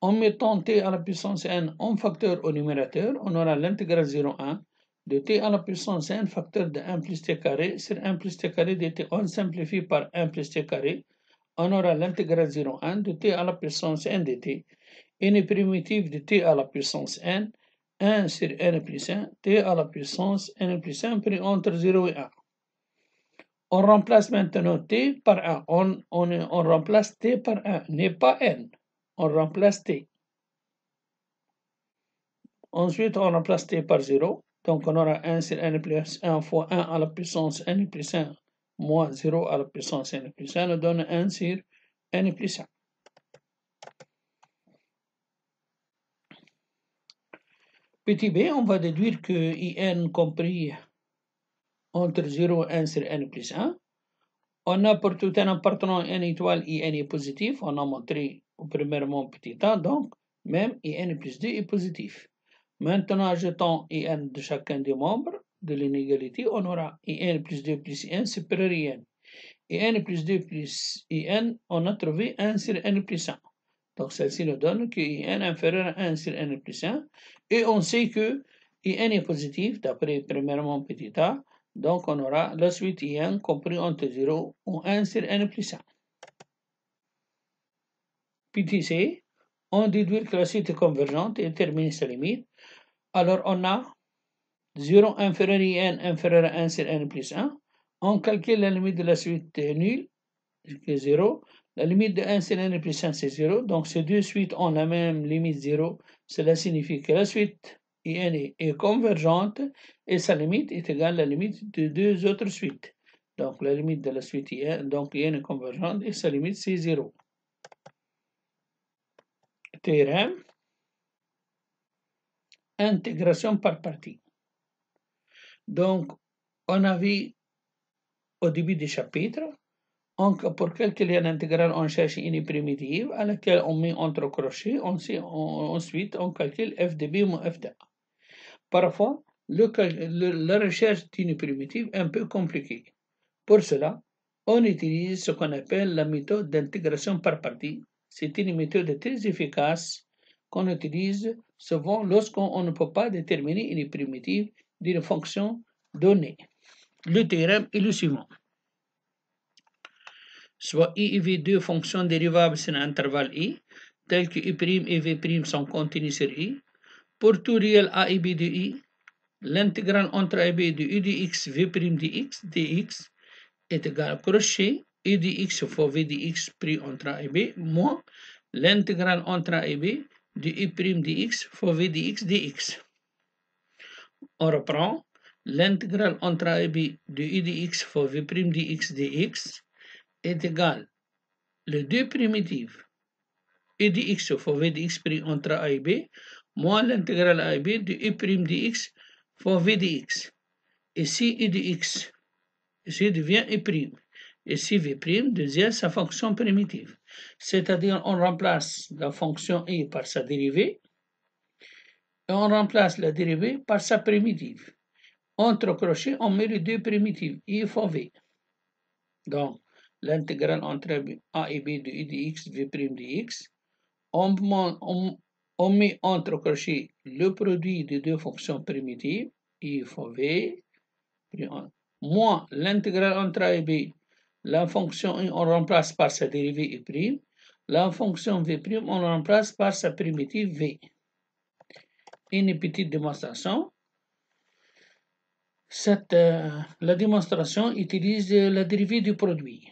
En mettant t à la puissance n en facteur au numérateur, on aura l'intégrale 0,1 de t à la puissance n facteur de 1 plus t carré sur 1 plus t carré dt. On simplifie par 1 plus t carré. On aura l'intégrale 0,1 de t à la puissance n dt. Une primitive de t à la puissance n, 1 sur n plus 1, t à la puissance n plus 1 pris entre 0 et 1. On remplace maintenant t par 1. On remplace t par 1, n'est pas n. On remplace t. Ensuite, on remplace t par 0. Donc, on aura 1 sur n plus 1 fois 1 à la puissance n plus 1 moins 0 à la puissance n plus 1 nous donne 1 sur n plus 1. Petit b, on va déduire que IN compris entre 0 et 1 sur n plus 1. On a pour tout n appartenant à n étoile, IN est positif. On a montré premièrement petit a, donc même IN plus 2 est positif. Maintenant, ajoutons IN de chacun des membres de l'inégalité, on aura IN plus 2 plus IN supérieur à IN. IN plus 2 plus IN, on a trouvé 1 sur n plus 1. Donc celle-ci nous donne que IN inférieur à 1 sur n plus 1. Et on sait que IN est positif d'après premièrement petit a. Donc on aura la suite IN compris entre 0 ou 1 sur n plus 1. Petit c, on déduit que la suite est convergente et termine sa limite. Alors on a 0 inférieur à IN inférieur à 1 sur n plus 1. On calcule la limite de la suite nulle qui est 0. La limite de 1, c'est n plus 1, c'est 0. Donc, ces deux suites ont la même limite 0. Cela signifie que la suite IN est convergente et sa limite est égale à la limite de deux autres suites. Donc, la limite de la suite IN, donc IN est convergente et sa limite, c'est 0. Théorème. Intégration par partie. Donc, on a vu au début du chapitre, pour calculer l'intégrale, on cherche une primitive à laquelle on met entre crochets. Ensuite, on calcule f de b moins f de a. Parfois, la recherche d'une primitive est un peu compliquée. Pour cela, on utilise ce qu'on appelle la méthode d'intégration par partie. C'est une méthode très efficace qu'on utilise souvent lorsqu'on ne peut pas déterminer une primitive d'une fonction donnée. Le théorème est le suivant. Soit I et V, deux fonctions dérivables sur un intervalle I, telles que I' et V' sont continues sur I. Pour tout réel A et B de I, l'intégrale entre A et B de U de x, V' dx est égale à crochet U de x fois V de x pris entre A et B, moins l'intégrale entre A et B de U' dx fois V de x dx. On reprend l'intégrale entre A et B de U de x fois V' dx dx est égale les deux primitives U de x fois V de x pris entre A et B moins l'intégrale A et B de U' dx fois V de x. Ici, U de x ici devient U'. Ici, V' devient sa fonction primitive. C'est-à-dire, on remplace la fonction I par sa dérivée et on remplace la dérivée par sa primitive. Entre crochets, on met les deux primitives, I fois V. Donc, l'intégrale entre A et B de U de x, V' dx. On met entre crochets le produit des deux fonctions primitives, I fois V, moins l'intégrale entre A et B, la fonction I, on remplace par sa dérivée I', la fonction V', on remplace par sa primitive V. Une petite démonstration. La démonstration utilise la dérivée du produit.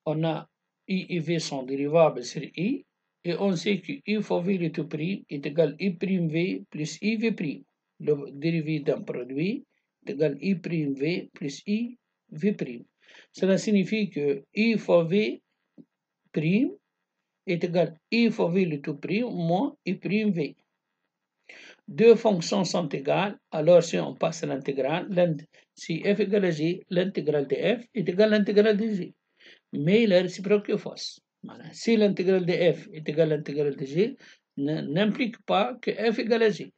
On a I et V sont dérivables sur I, et on sait que I fois V le tout prime est égal à I''V plus IV'. Le dérivé d'un produit est égal à I''V plus IV'. Cela signifie que I fois V' est égal à I fois V le tout prime moins I''V. Deux fonctions sont égales, alors si on passe à l'intégrale, si f égale à g, l'intégrale de f est égale à l'intégrale de g. Mais la réciproque est fausse. Voilà. Si l'intégrale de f est égale à l'intégrale de g, n'implique pas que f égale à g.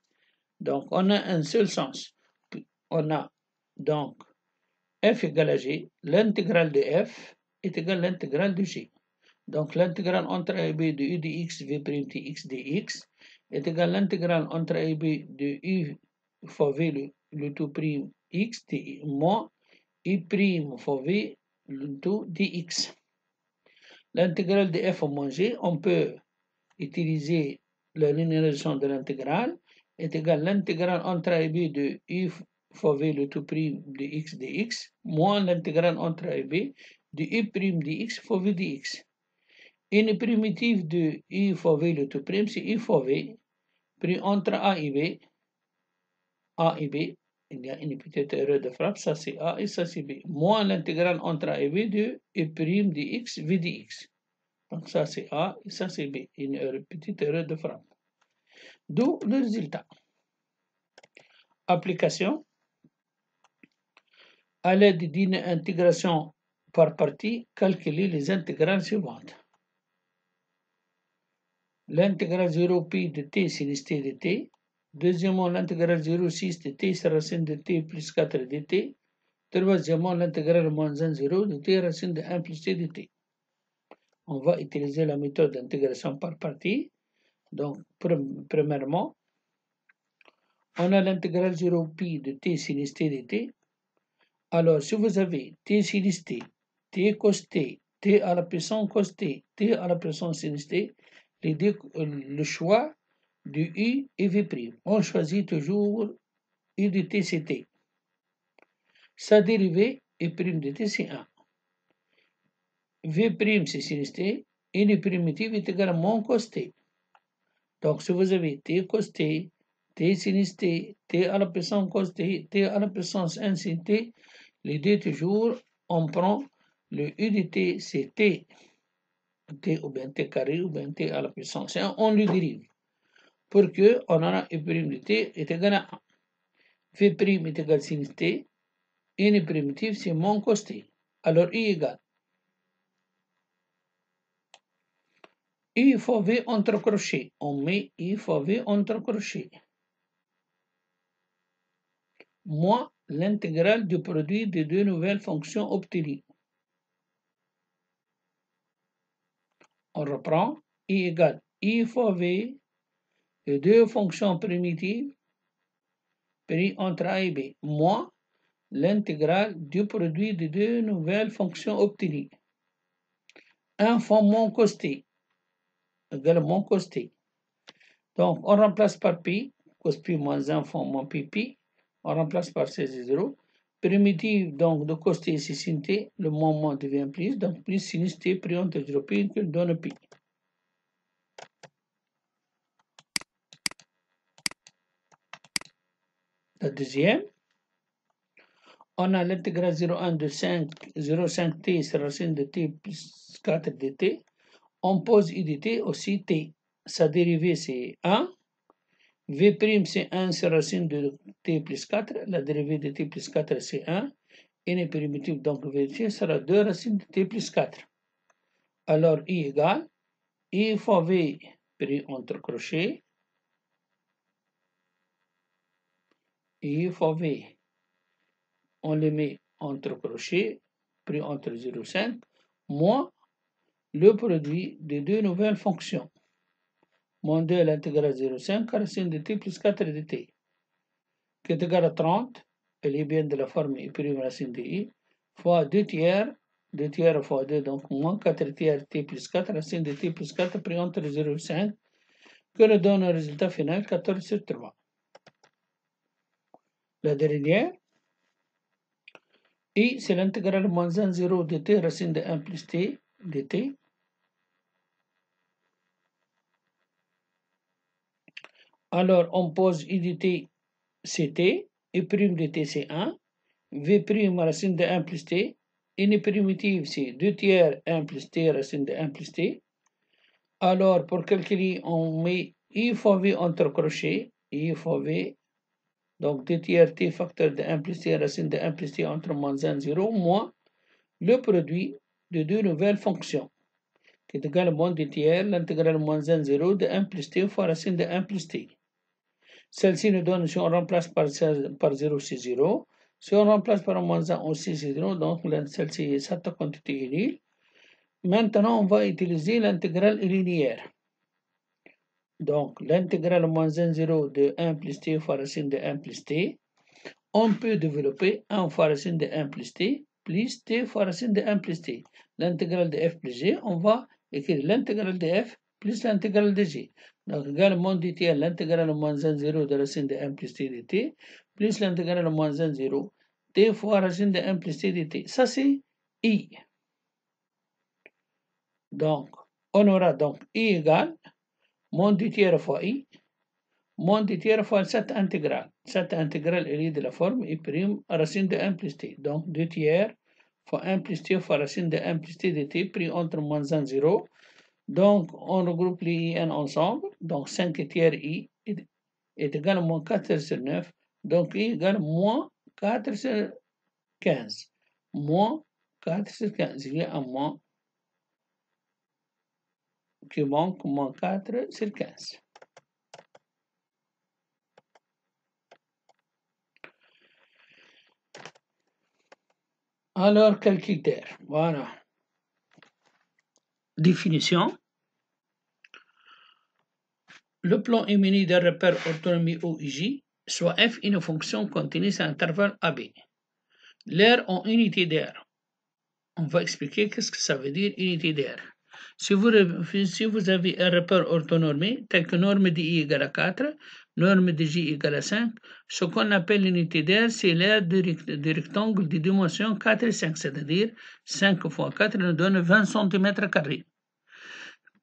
Donc, on a un seul sens. On a donc f égale à g, l'intégrale de f est égale à l'intégrale de g. Donc, l'intégrale entre a et b de u de x, v' dx dx est égale à l'intégrale entre a et b de u fois v le tout prime x moins u' fois v le tout dx. L'intégrale de f moins g, on peut utiliser la linéarisation de l'intégrale, est égale à l'intégrale entre a et b de u fois v le tout prime de x dx, moins l'intégrale entre a et b de u' dx fois v dx. Une primitive de u fois v le tout prime, c'est u fois v, pris entre a et b. A et b, il y a une petite erreur de frappe, ça c'est a et ça c'est b, moins l'intégrale entre a et b de u' dx v dx. Donc ça c'est A et ça c'est B, une petite erreur de frappe. D'où le résultat. Application. À l'aide d'une intégration par partie, calculer les intégrales suivantes. L'intégrale 0pi de t sinus t de t. Deuxièmement, l'intégrale 0,6 de t racine de t plus 4 de t. Troisièmement, l'intégrale moins 1,0 de t racine de 1 plus t de t. On va utiliser la méthode d'intégration par partie. Donc, premièrement, on a l'intégrale 0pi de t sinus t de t. Alors, si vous avez t sinus t, t cos t, t à la puissance cos t, t à la puissance sinus t, le choix de u et v'. On choisit toujours u de t c'est t. Sa dérivée est prime de t c'est 1. V' c'est sinus t, une primitive est égale à moins cos t. Donc, si vous avez t cos t, t sinus t, t à la puissance cos t, t à la puissance 1 sin t, les deux toujours, on prend le u de t, c'est t, t ou bien t carré ou bien t à la puissance 1, on le dérive. Pour que on aura u' de t est égal à 1. V' est égal à sinus t, une primitive c'est moins cos t. Alors, I égale I fois V entre crochets. On met I fois V entre crochets. Moins l'intégrale du produit des deux nouvelles fonctions obtenues. On reprend. I égale I fois V de deux fonctions primitives pris entre A et B. Moins l'intégrale du produit des deux nouvelles fonctions obtenues. 1 fois moins cos t égale moins cos t. Donc, on remplace par pi, cos pi moins 1 fois moins pi, on remplace par C0. Primitive donc de cos t c'est sin t, le moins devient plus, donc plus sinus t pris entre 0 pi que donne pi. La deuxième, on a l'intégrale 0,1 de 0,5 t c'est racine de t plus 4 dt. On pose I de t aussi t. Sa dérivée c'est 1. V' c'est 1 c'est racine de t plus 4. La dérivée de t plus 4 c'est 1. Une primitive donc V sera 2 racines de t plus 4. Alors I égale I fois V pris entre crochets. I fois V, on le met entre crochets, pris entre 0,5, moins le produit des deux nouvelles fonctions. Moins 2 l'intégrale 0,5 racine de t plus 4 de t, qui est égal à 30, elle est bien de la forme I prime racine de I, fois 2 tiers fois 2, donc moins 4 tiers t plus 4 racine de t plus 4 pris entre 0,5, que nous donne un résultat final 14 sur 3. La dernière, I c'est l'intégrale moins 1 0 de t racine de 1 plus t dt. Alors on pose I de t c'est t, I prime de t c'est 1, V prime racine de 1 plus t, une primitive c'est 2 tiers 1 plus t racine de 1 plus t. Alors pour calculer on met I fois V entre crochets, I fois V, donc 2 tiers t facteur de 1 plus t racine de 1 plus t entre moins 1 0 moins le produit de deux nouvelles fonctions, qui est égal à moins 2 tiers l'intégrale moins 1 0 de 1 plus t fois racine de 1 plus t. Celle-ci nous donne, si on remplace par 0, c'est 0. Si on remplace par moins 1 aussi, c'est 0. Donc, celle-ci, cette quantité est nulle. Maintenant, on va utiliser l'intégrale linéaire. Donc, l'intégrale moins 1, 0 de 1 plus t fois racine de 1 plus t. On peut développer 1 fois racine de 1 plus t fois racine de 1 plus t. L'intégrale de f plus g, on va écrire l'intégrale de f plus l'intégrale de g. Donc, égal moins du t à l'intégrale moins 1, 0 de racine de 1 plus t dt, plus l'intégrale moins 1, 0 t fois racine de 1 plus t dt. Ça, c'est I. Donc, on aura donc I égale moins du tiers fois I, moins du tiers fois cette intégrale. Cette intégrale est de la forme I prime racine de 1 plus t. Donc, 2 tiers fois 1 plus t fois racine de 1 plus t dt pris entre moins 1, 0. Donc, on regroupe les IN ensemble. Donc, 5 tiers I est égal à moins 4 sur 9. Donc, I égale moins 4 sur 15. Moins 4 sur 15. Il y a un moins qui manque, moins 4 sur 15. Alors, quel critère? Voilà. Définition. Le plan est muni d'un repère orthonomie OIJ, soit f une fonction contenue à intervalle AB. L'aire en unité d'air. On va expliquer qu'est-ce que ça veut dire unité d'air. Si vous avez un repère orthonormé tel que norme de I égale à 4, norme de J égale à 5. Ce qu'on appelle l'unité d'aire, c'est l'aire du rectangle de dimension 4 et 5, c'est-à-dire 5 fois 4 nous donne 20 cm².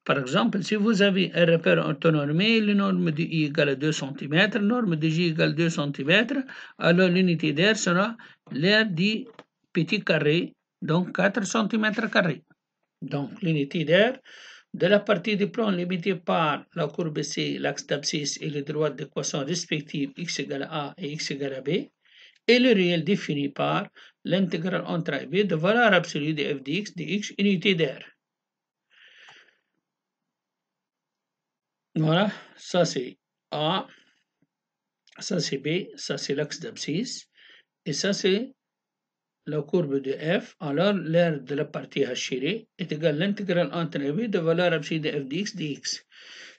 Par exemple, si vous avez un repère orthonormé, la norme de I égale à 2 cm, norme de J égale 2 cm, alors l'unité d'aire sera l'aire du petit carré, donc 4 cm². Donc l'unité d'aire de la partie du plan limitée par la courbe C, l'axe d'abscisse et les droites d'équation respectives x égale à A et x égale à B, et le réel défini par l'intégrale entre A et B de valeur absolue de f de x, unité d'aire. Voilà, ça c'est A, ça c'est B, ça c'est l'axe d'abscisse, et ça c'est la courbe de f. Alors l'aire de la partie hachirée est égale à l'intégrale entre A et B de valeur absolue de f de x dx.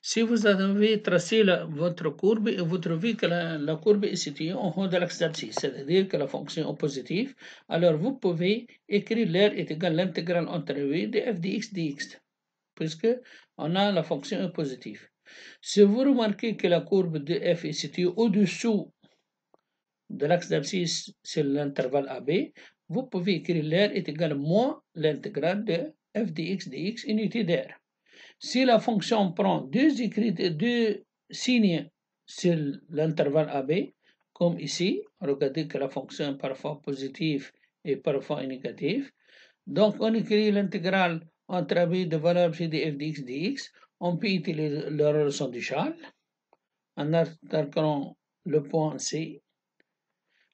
Si vous avez tracé votre courbe et vous trouvez que la courbe est située en haut de l'axe d'abscisse, c'est-à-dire que la fonction est positive, alors vous pouvez écrire l'aire est égale à l'intégrale entre V de f de x dx, puisque on a la fonction est positive. Si vous remarquez que la courbe de f est située au-dessous de l'axe d'abscisse sur l'intervalle AB, vous pouvez écrire l'aire est égale à moins l'intégrale de f de x dx unité d'aire. Si la fonction prend deux signes sur l'intervalle AB, comme ici, regardez que la fonction est parfois positive et parfois négative. Donc, on écrit l'intégrale entre AB de valeur de f de x dx. On peut utiliser la relation de Charles en attaquant le point C.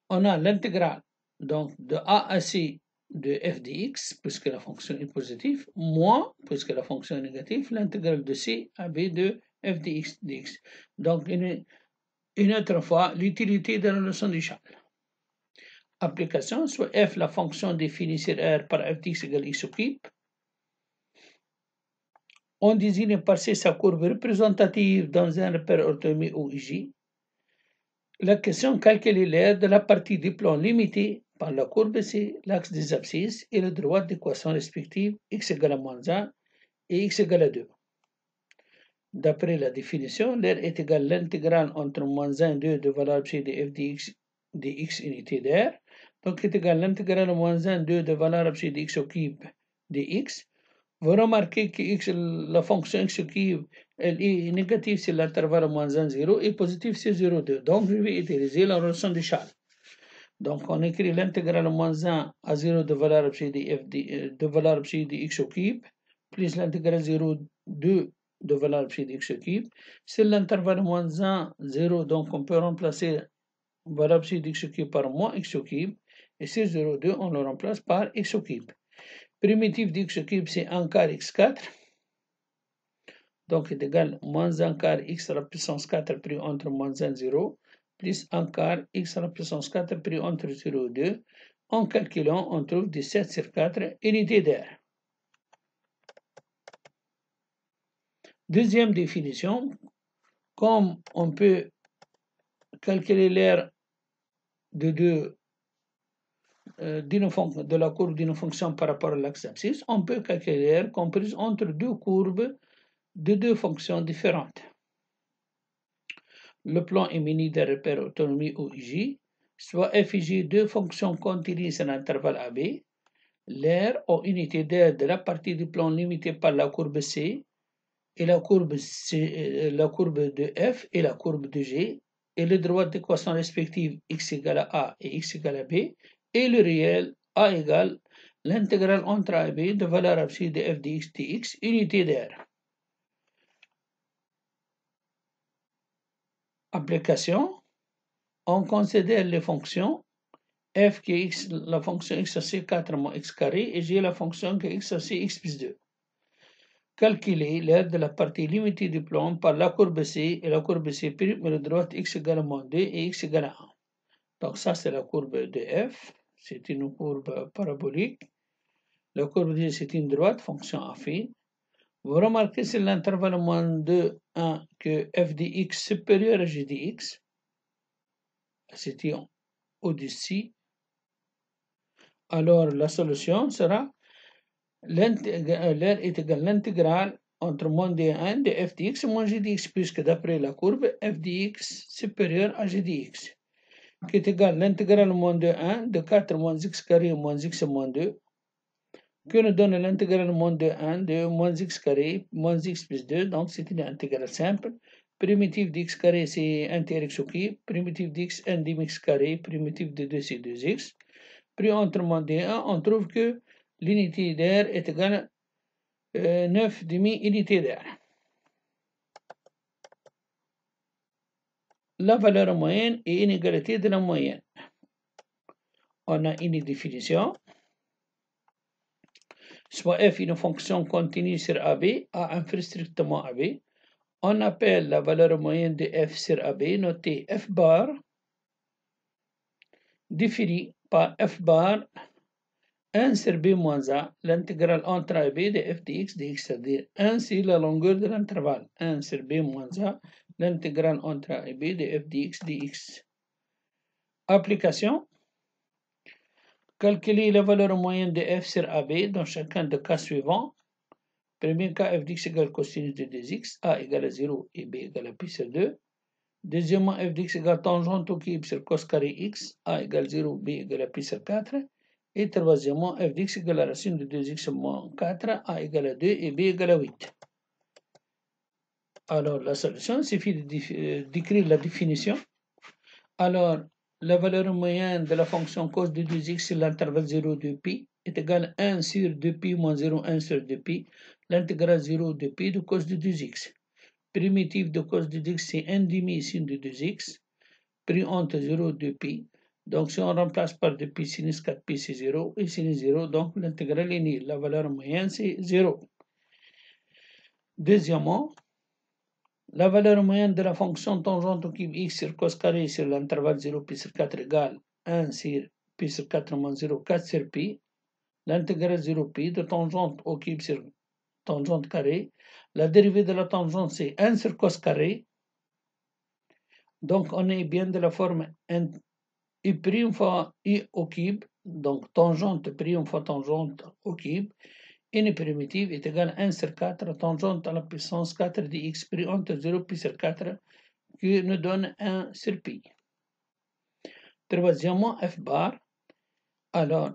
On a l'intégrale donc de A à C de f de x, puisque la fonction est positive, moins, puisque la fonction est négative, l'intégrale de C à B de f de x dx. Donc, une autre fois, l'utilité de la leçon de Charles. Application, soit f, la fonction définie sur R par f de x égale x au cube. On désigne par C sa courbe représentative dans un repère orthonormé OIJ. La question calculer l'aire de la partie du plan limité par la courbe C, l'axe des abscisses et le droite d'équation respective x égale à moins 1 et x égale à 2. D'après la définition, l'aire est égale à l'intégrale entre moins 1 et 2 de valeur absolue de f de x unité d'aire. Donc, est égal à l'intégrale de moins 1 2 de valeur absolue de x au cube de x. Vous remarquez que x, la fonction x au cube, elle est négative sur l'intervalle moins 1, 0 et positive sur 0, 2. Donc, je vais utiliser la relation de Charles. Donc, on écrit l'intégrale moins 1 à 0 de valeur absolue de valeur absolue de x au cube, plus l'intégrale 0, 2 de valeur absolue de x au cube. C'est l'intervalle moins 1, 0, donc on peut remplacer valeur absolue de x au cube par moins x au cube. Et c'est 0, 2, on le remplace par x au cube. Primitif d'x au cube, c'est 1 quart x4. Donc, c'est égal à moins 1 quart x à la puissance 4 pris entre moins 1, 0, plus 1 quart x à la puissance 4 pris entre 0 et 2. En calculant, on trouve 17 sur 4 unités d'aire. Deuxième définition, comme on peut calculer l'aire de la courbe d'une fonction par rapport à l'axe abscisse, on peut calculer l'aire comprise entre deux courbes de deux fonctions différentes. Le plan est muni d'un repère autonomie OIJ, soit f et g, deux fonctions continues à l'intervalle AB. L'aire ou unité d'aire de la partie du plan limitée par la courbe C et la courbe de f et la courbe de G et les droites d'équation respectives x égale à A et x égale à B et le réel A égale l'intégrale entre A et B de valeur absolue de f de x dx, unité d'aire. Application, on considère les fonctions f qui est x, la fonction x associée 4 moins x carré et g la fonction qui est x associée x plus 2. Calculer l'aire de la partie limitée du plan par la courbe C et la courbe C' mais le droite x égale à moins 2 et x égale à 1. Donc ça c'est la courbe de f, c'est une courbe parabolique. La courbe de G c'est une droite, fonction affine. Vous remarquez sur l'intervalle moins 2, 1 que f de x supérieur à g de x, c'était au-dessus. Alors la solution sera l'aire est égale à l'intégrale entre moins d1 de f de x moins g de x, puisque d'après la courbe, f de x supérieur à g de x, qui est égal à l'intégrale moins de 1 de 4 moins x carré moins x moins 2, que nous donne l'intégrale moins de 1 de moins x carré moins x plus 2, donc c'est une intégrale simple. Primitive d'x carré, c'est 1 tiers x au cube, primitive d'x 1 demi x carré, primitive de 2 c'est 2x. Puis entre moins d1, on trouve que l'unité d'air est égale à 9 demi-unités d'air. La valeur moyenne et inégalité de la moyenne. On a une définition. Soit f une fonction continue sur AB, A inférieur strictement à B. On appelle la valeur moyenne de f sur AB, notée f bar, définie par f bar 1 sur b moins a, l'intégrale entre a et b de f de x dx, c'est-à-dire 1 c'est la longueur de l'intervalle, 1 sur b moins a, l'intégrale entre a et b de f de x dx. Application. Calculer la valeur moyenne de f sur ab dans chacun des cas suivants. Premier cas, f de x égale cosinus de 2x, a égale à 0 et b égale à pi sur 2. Deuxièmement, f de x égale tangente au cube sur cos carré x, a égale 0, b égale à pi sur 4. Et troisièmement, f de x égale à la racine de 2x moins 4, a égale à 2 et b égale à 8. Alors, la solution, il suffit d'écrire la définition. Alors, la valeur moyenne de la fonction cos de 2x sur l'intervalle 0 de pi est égale à 1 sur 2pi moins 0, 1 sur 2pi, l'intégrale 0 de pi de cos de 2x. Primitive de cos de 2x, c'est 1 demi sin de 2x, pris entre 0 et 2pi. Donc, si on remplace par 2pi, sinus 4pi, c'est 0, et sinus 0, donc l'intégrale est nulle. La valeur moyenne, c'est 0. Deuxièmement, la valeur moyenne de la fonction tangente au cube x sur cos carré sur l'intervalle 0 pi sur 4 égale 1 sur pi sur 4 moins 0, 4 sur pi. L'intégrale 0 pi de tangente au cube sur tangente carré. La dérivée de la tangente, c'est 1 sur cos carré. Donc, on est bien de la forme i prime fois i au cube. Donc, tangente prime fois tangente au cube. Une primitive est égale à 1 sur 4, tangente à la puissance 4 de x pris entre 0 pi sur 4, qui nous donne 1 sur pi. Troisièmement, f bar. Alors,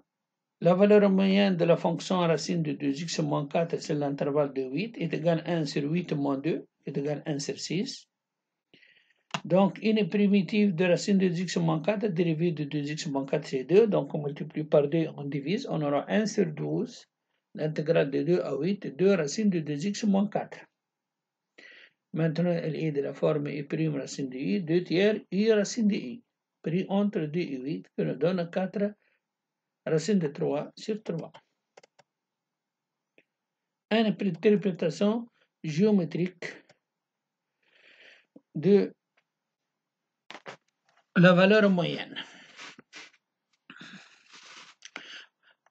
la valeur moyenne de la fonction racine de 2x moins 4 sur l'intervalle de 8 est égale à 1 sur 8 moins 2 est égale à 1 sur 6. Donc, une primitive de racine de 2x moins 4, dérivée de 2x moins 4, c'est 2. Donc, on multiplie par 2, on divise. On aura 1 sur 12. L'intégrale de 2 à 8, 2 racines de 2x moins 4. Maintenant, elle est de la forme i' racine de i, 2 tiers i racine de i, pris entre 2 et 8, qui nous donne 4 racine de 3 sur 3. Une interprétation géométrique de la valeur moyenne.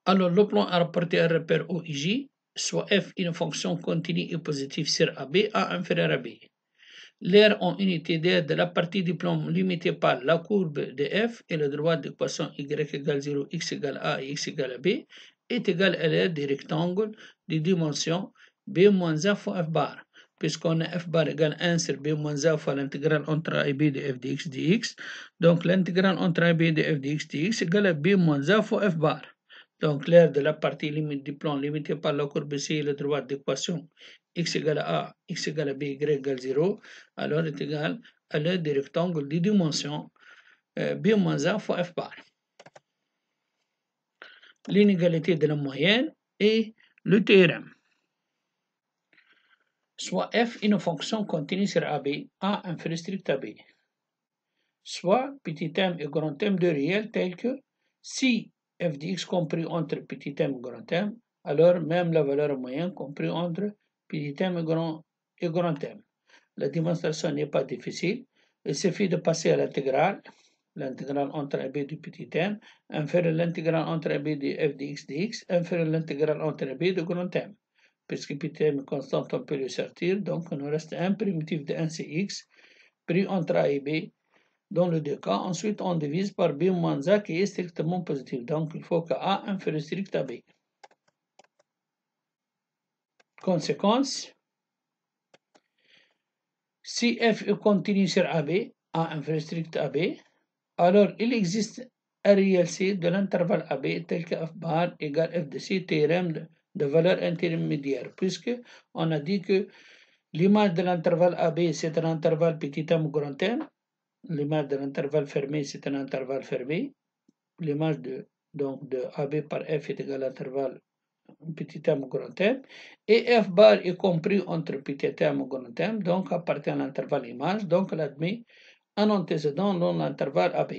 Alors, le plan a rapporté un repère OIJ, soit f une fonction continue et positive sur AB, A inférieur à B. L'aire en unité d'aire de la partie du plan limitée par la courbe de f et le droit d'équation y égale 0, x égale a et x égale à b est égal à l'aire des rectangles de dimension b moins a fois f bar, puisqu'on a f bar égale 1 sur b moins a fois l'intégrale entre a et b de f de x dx. Donc l'intégrale entre a et b de f de x dx égale à b moins a fois f bar. Donc l'aire de la partie limite du plan limitée par la courbe C et le droit d'équation x égale à a, x égale à b, y égale 0, alors est égal à l'aire des rectangles de dimension b moins a fois f bar. L'inégalité de la moyenne et le théorème. Soit f une fonction continue sur AB, A inférieur strict à B. Soit petit m et grand M de réel tel que si f de x compris entre petit m et grand M, alors même la valeur moyenne compris entre petit m et grand M. La démonstration n'est pas difficile. Il suffit de passer à l'intégrale entre ab du petit m, inférieur l'intégrale entre ab de f de x dx, inférieur l'intégrale entre ab de grand M. Puisque petit m est constant, on peut le sortir, donc il nous reste un primitif de 1 cx pris entre a et b. Dans les deux cas, ensuite on divise par b moins a qui est strictement positif. Donc il faut que a inférieur strict à b. Conséquence, Si f est continu sur AB, A inférieur strict AB, alors il existe un réel C de l'intervalle AB tel que f bar égale f de C, théorème de valeur intermédiaire, puisque on a dit que l'image de l'intervalle AB c'est un intervalle petit m ou grand M, l'image de l'intervalle fermé c'est un intervalle fermé, l'image de AB par f est égale à l'intervalle petit m ou grand M, et f bar est compris entre petit m ou grand M, donc appartient à l'intervalle image, donc elle admet un antécédent dans l'intervalle AB.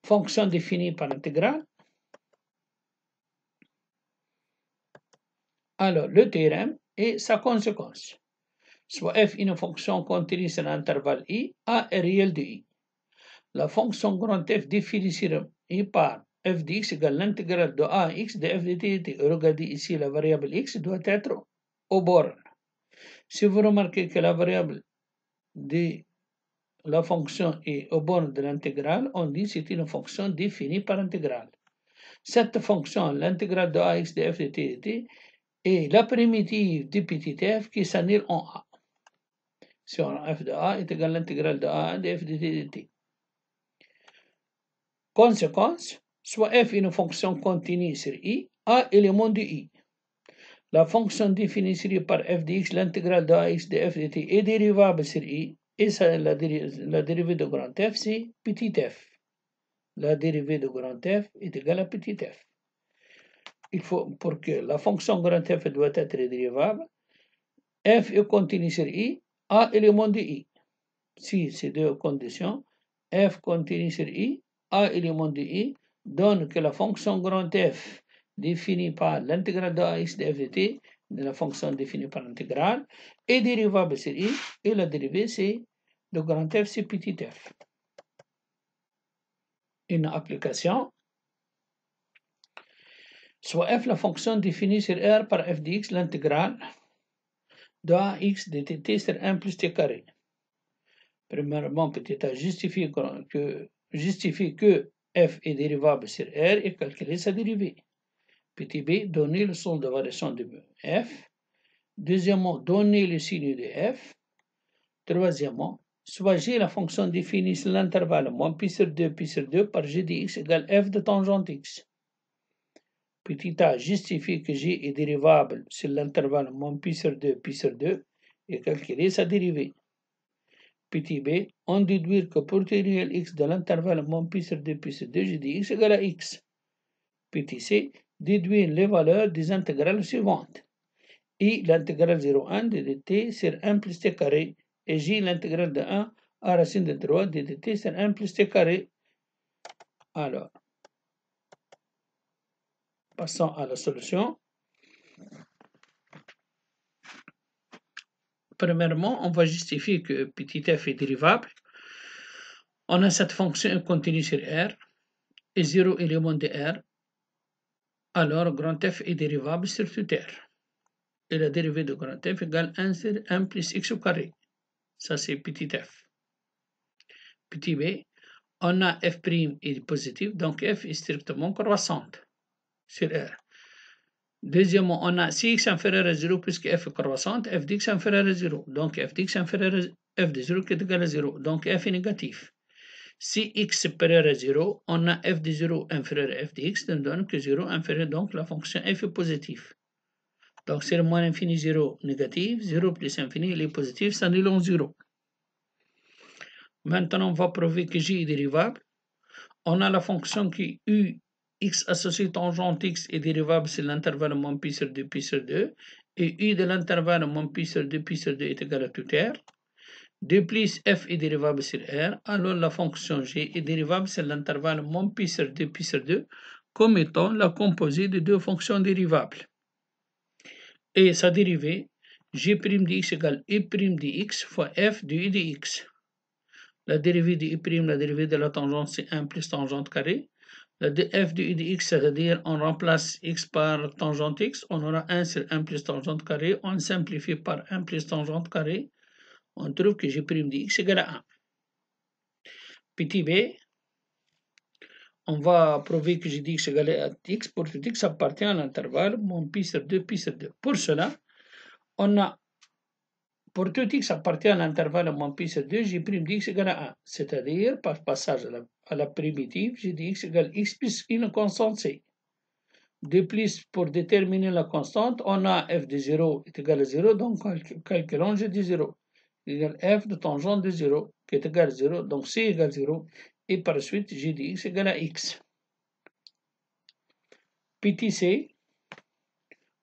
Fonction définie par l'intégrale. Alors, le théorème et sa conséquence. Soit f est une fonction continue sur l'intervalle i, a est réel de i. La fonction grand F définie sur i par f de x égale l'intégrale de a x de f de t. Regardez ici, la variable x doit être au borne. Si vous remarquez que la variable de la fonction est au borne de l'intégrale, on dit que c'est une fonction définie par intégrale. Cette fonction, l'intégrale de ax de f de t est la primitive du petit f qui s'annule en a. Si on a f de a est égal à l'intégrale de a de f de t dt. Conséquence, soit f est une fonction continue sur i, a élément de i. La fonction définie sur i par f de x, l'intégrale de ax de f de t est dérivable sur i, et ça, la dérivée de grand F, c'est petit f. La dérivée de grand F est égale à petit f. Il faut, pour que la fonction grand F doit être dérivable, f est continu sur i, a élément de i. Si ces deux conditions, f continu sur i, a élément de i, donne que la fonction grand F définie par l'intégrale de ax de f de t, de la fonction définie par l'intégrale, est dérivable sur i, et la dérivée c'est de grand F, c'est petit f. Une application, soit f la fonction définie sur R par f de x, l'intégrale de ax de tt sur 1 plus t carré. Premièrement, petit a justifie que f est dérivable sur R et calculer sa dérivée. Petit b, donner le son de variation de f. Deuxièmement, donner le signe de f. Troisièmement, soit g la fonction définie sur l'intervalle moins pi sur 2 par g de x égale f de tangente x. Petit a justifie que g est dérivable sur l'intervalle moins pi sur 2 et calculer sa dérivée. Petit b, on déduit que pour t réel x de l'intervalle moins pi sur 2 g de x égale à x. Petit c, déduire les valeurs des intégrales suivantes. I l'intégrale 0,1 de dt sur 1 plus t carré et j l'intégrale de 1 à racine de 3 de dt sur 1 plus t carré. Alors, passons à la solution. Premièrement, on va justifier que petit f est dérivable. On a cette fonction continue sur R et 0 élément de R. Alors, grand F est dérivable sur tout R. Et la dérivée de grand F égale 1 sur 1 plus x au carré. Ça, c'est petit f. Petit b, on a f' est positif, donc f est strictement croissante sur R. Deuxièmement, on a si x inférieur à 0, puisque f est croissante, f d'x inférieur à 0. Donc f d'x inférieur à f de 0 qui est égal à 0. Donc f est négatif. Si x supérieur à 0, on a f de 0 inférieur à f de x, ça donne que 0 inférieur, donc la fonction f est positive. Donc c'est le moins infini 0 négatif, 0 plus infini, il est positif, ça annule en 0. Maintenant, on va prouver que j est dérivable. On a la fonction qui u x associé tangente x est dérivable sur l'intervalle moins pi sur 2 pi sur 2, et u de l'intervalle moins pi sur 2 pi sur 2 est égal à tout r. De plus, f est dérivable sur R, alors la fonction g est dérivable sur l'intervalle moins pi sur 2 comme étant la composée de deux fonctions dérivables. Et sa dérivée, g' de x égale e' de x fois f de u de x. La dérivée de i', la dérivée de la tangente, c'est 1 plus tangente carré. La de f de u de x, c'est-à-dire on remplace x par tangente x, on aura 1 sur 1 plus tangente carré, on simplifie par 1 plus tangente carré, on trouve que g' de x égale à 1. Petit b, on va prouver que g de x égale à x pour tout x appartient à l'intervalle moins pi sur 2 pi sur 2. Pour cela, on a pour tout x appartient à l'intervalle moins pi sur 2, j' dx égale à 1. C'est-à-dire, par passage à la primitive, j dx égale x plus une constante c. De plus, pour déterminer la constante, on a f de 0 est égal à 0, donc calculons g de 0 égale f de tangente de 0 qui est égal à 0, donc c égale 0, et par la suite, g de x égale à x. Petit c,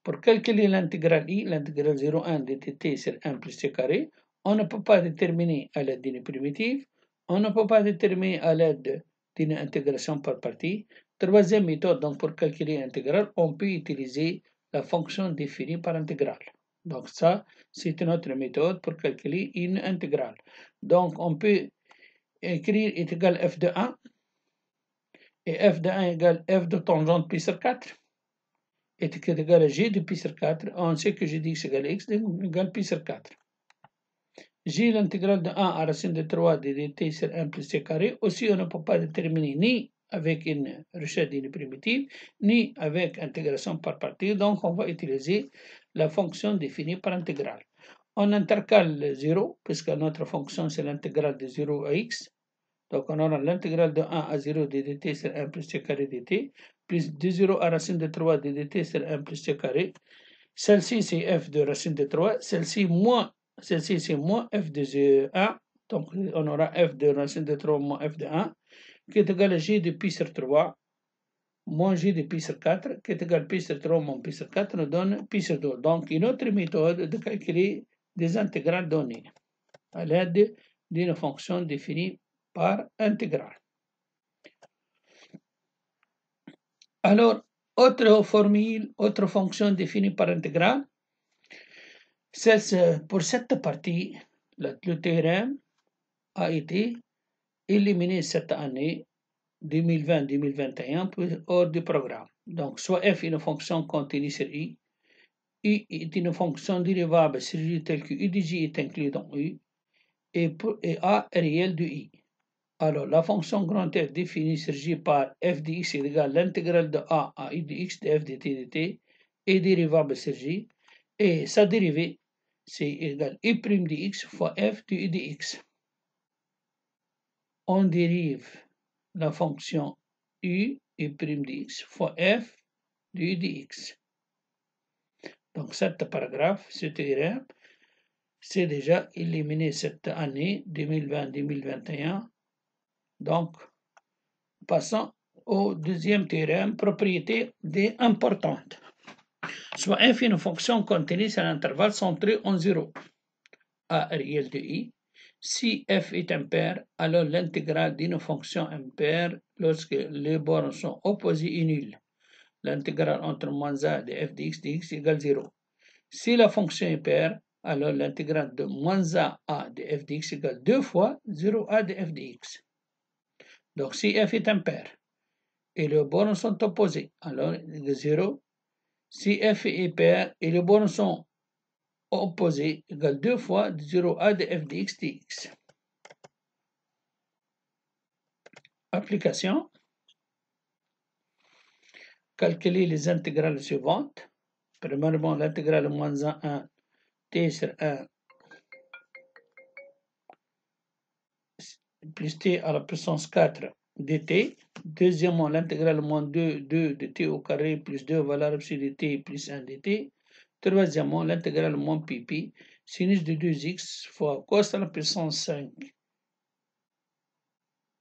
pour calculer l'intégrale i, l'intégrale 0,1 de dt sur 1 plus t carré, on ne peut pas déterminer à l'aide d'une primitive, on ne peut pas déterminer à l'aide d'une intégration par partie. Troisième méthode, donc pour calculer l'intégrale, on peut utiliser la fonction définie par intégrale. Donc ça, c'est une autre méthode pour calculer une intégrale. Donc on peut écrire est égal à f de 1, et f de 1 égale f de tangente pi sur 4. Est égal à g de pi sur 4, on sait que g de x égale x égale pi sur 4. J l'intégrale de 1 à racine de 3 de dt sur 1 plus t carré, aussi on ne peut pas déterminer ni avec une recette d'une primitive, ni avec intégration par partie, donc on va utiliser la fonction définie par intégrale. On intercale 0, puisque notre fonction c'est l'intégrale de 0 à x, donc on aura l'intégrale de 1 à 0 de dt sur 1 plus t carré dt, plus de 0 à racine de 3 de dt sur 1 plus t carré. Celle-ci, c'est f de racine de 3. Celle-ci, c'est moins f de 1. Donc, on aura f de racine de 3 moins f de 1, qui est égal à g de pi sur 3, moins g de pi sur 4, qui est égal à pi sur 3 moins pi sur 4, nous donne pi sur 2. Donc, une autre méthode de calculer des intégrales données à l'aide d'une fonction définie par intégrale. Alors, autre formule, autre fonction définie par intégrale. Pour cette partie, le théorème a été éliminé cette année 2020-2021 hors du programme. Donc, soit f est une fonction continue sur i est une fonction dérivable sur j telle que u de j est inclus dans u, et a est réel de i. Alors, la fonction grand F définie sur j par f de x est égale à l'intégrale de a à u de x de f de t dt est dérivable sur j, et sa dérivée c'est égal à u' de x fois f de u de x. On dérive la fonction u' de x fois f de u de x. Donc, cet paragraphe, ce théorème, c'est déjà éliminé cette année 2020-2021. Donc, passons au deuxième théorème, propriété D importante. Soit f est une fonction contenue sur l'intervalle centré en 0. A réel de i. Si f est impair, alors l'intégrale d'une fonction impaire lorsque les bornes sont opposées est nulle. L'intégrale entre moins a de f de x égale 0. Si la fonction est paire, alors l'intégrale de moins a de f de x égale 2 fois 0a de f de x. Donc si f est impair et les bornes sont opposées, alors 0. Si f est paire et les bornes sont opposées, égale 2 fois 0a de f de x dx. Application. Calculer les intégrales suivantes. Premièrement, l'intégrale moins 1 t sur 1 plus t à la puissance 4 dt. Deuxièmement, l'intégrale moins 2 de t au carré plus 2 valeur absolue de t plus 1 dt. Troisièmement, l'intégrale moins pi sinus de 2x fois cos à la puissance 5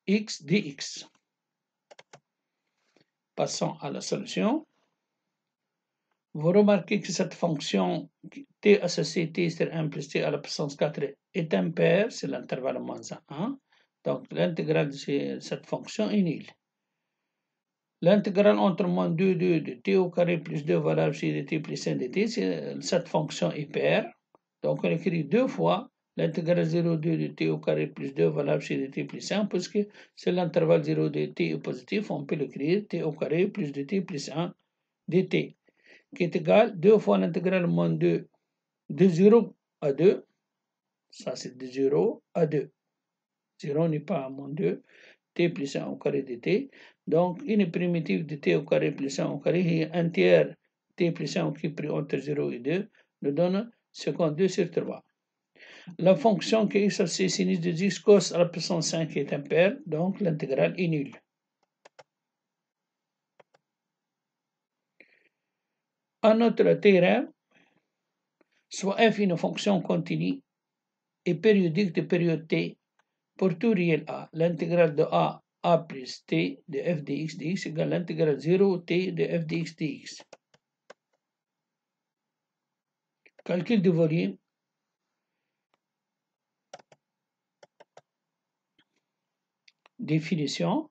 x dx. Passons à la solution. Vous remarquez que cette fonction t associée t sur 1 plus t à la puissance 4 est impaire, c'est l'intervalle moins 1. Donc l'intégrale de cette fonction est nulle. L'intégrale entre moins 2 de t au carré plus 2 valeur absolue de t plus 1 dt, cette fonction est paire. Donc on écrit deux fois l'intégrale 0,2 de t au carré plus 2 valeur absolue de t plus 1, puisque c'est l'intervalle 0 de t est positif, on peut l'écrire t au carré plus de t plus 1 dt, qui est égal 2 fois l'intégrale moins 2 de 0 à 2, ça c'est de 0 à 2. 0 n'est pas à moins 2, t plus 1 au carré de t. Donc, une primitive de t au carré plus 1 au carré est un t plus 1 qui est pris entre 0 et 2 nous donne 52 sur 3. La fonction que x c'est sinus de x cos à la puissance 5 est impair, donc l'intégrale est nulle. Un autre théorème, soit f est une fonction continue et périodique de période t pour tout réel a. L'intégrale de a plus t de f dx égale l'intégrale 0 t de f dx. Calcul du volume. Définition.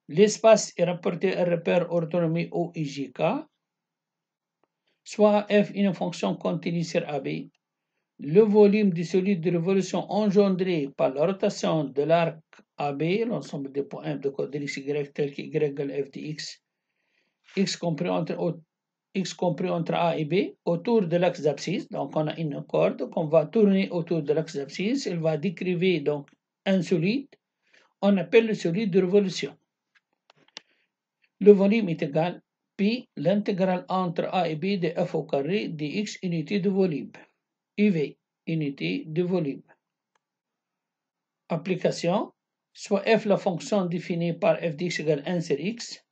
L'espace est rapporté à un repère orthonormé O et JK, soit f une fonction continue sur AB. Le volume du solide de révolution engendré par la rotation de l'arc AB, l'ensemble des points M de coordonnées Y tel que Y égale f de x compris entre A et B, autour de l'axe d'abscisse. Donc on a une corde qu'on va tourner autour de l'axe d'abscisse, elle va décriver donc un solide, on appelle le solide de révolution. Le volume est égal pi l'intégrale entre A et B de f au carré dx unité de volume, UV, unité de volume. Application, soit f la fonction définie par f dx égale 1 sur x.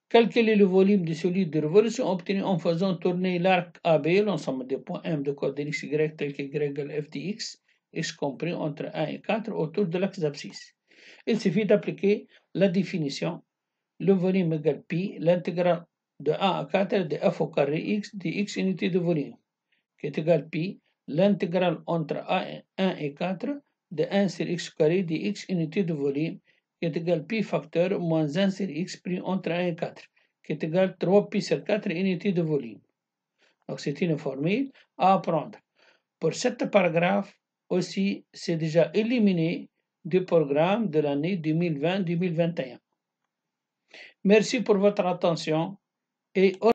Calculer le volume du solide de révolution obtenu en faisant tourner l'arc AB, l'ensemble des points M de coordonnées Y tel que Y égale f dx, x compris entre 1 et 4 autour de l'axe d'abscisse. Il suffit d'appliquer la définition. Le volume égale pi, l'intégrale de 1 à 4 de f au carré x de x unité de volume, qui est égal pi, l'intégrale entre 1 et 4 de 1 sur x carré de x unité de volume, qui est égal pi facteur moins 1 sur x pris entre 1 et 4, qui est égal 3 pi sur 4 unités de volume. Donc c'est une formule à apprendre. Pour cet paragraphe aussi, c'est déjà éliminé du programme de l'année 2020-2021. Merci pour votre attention et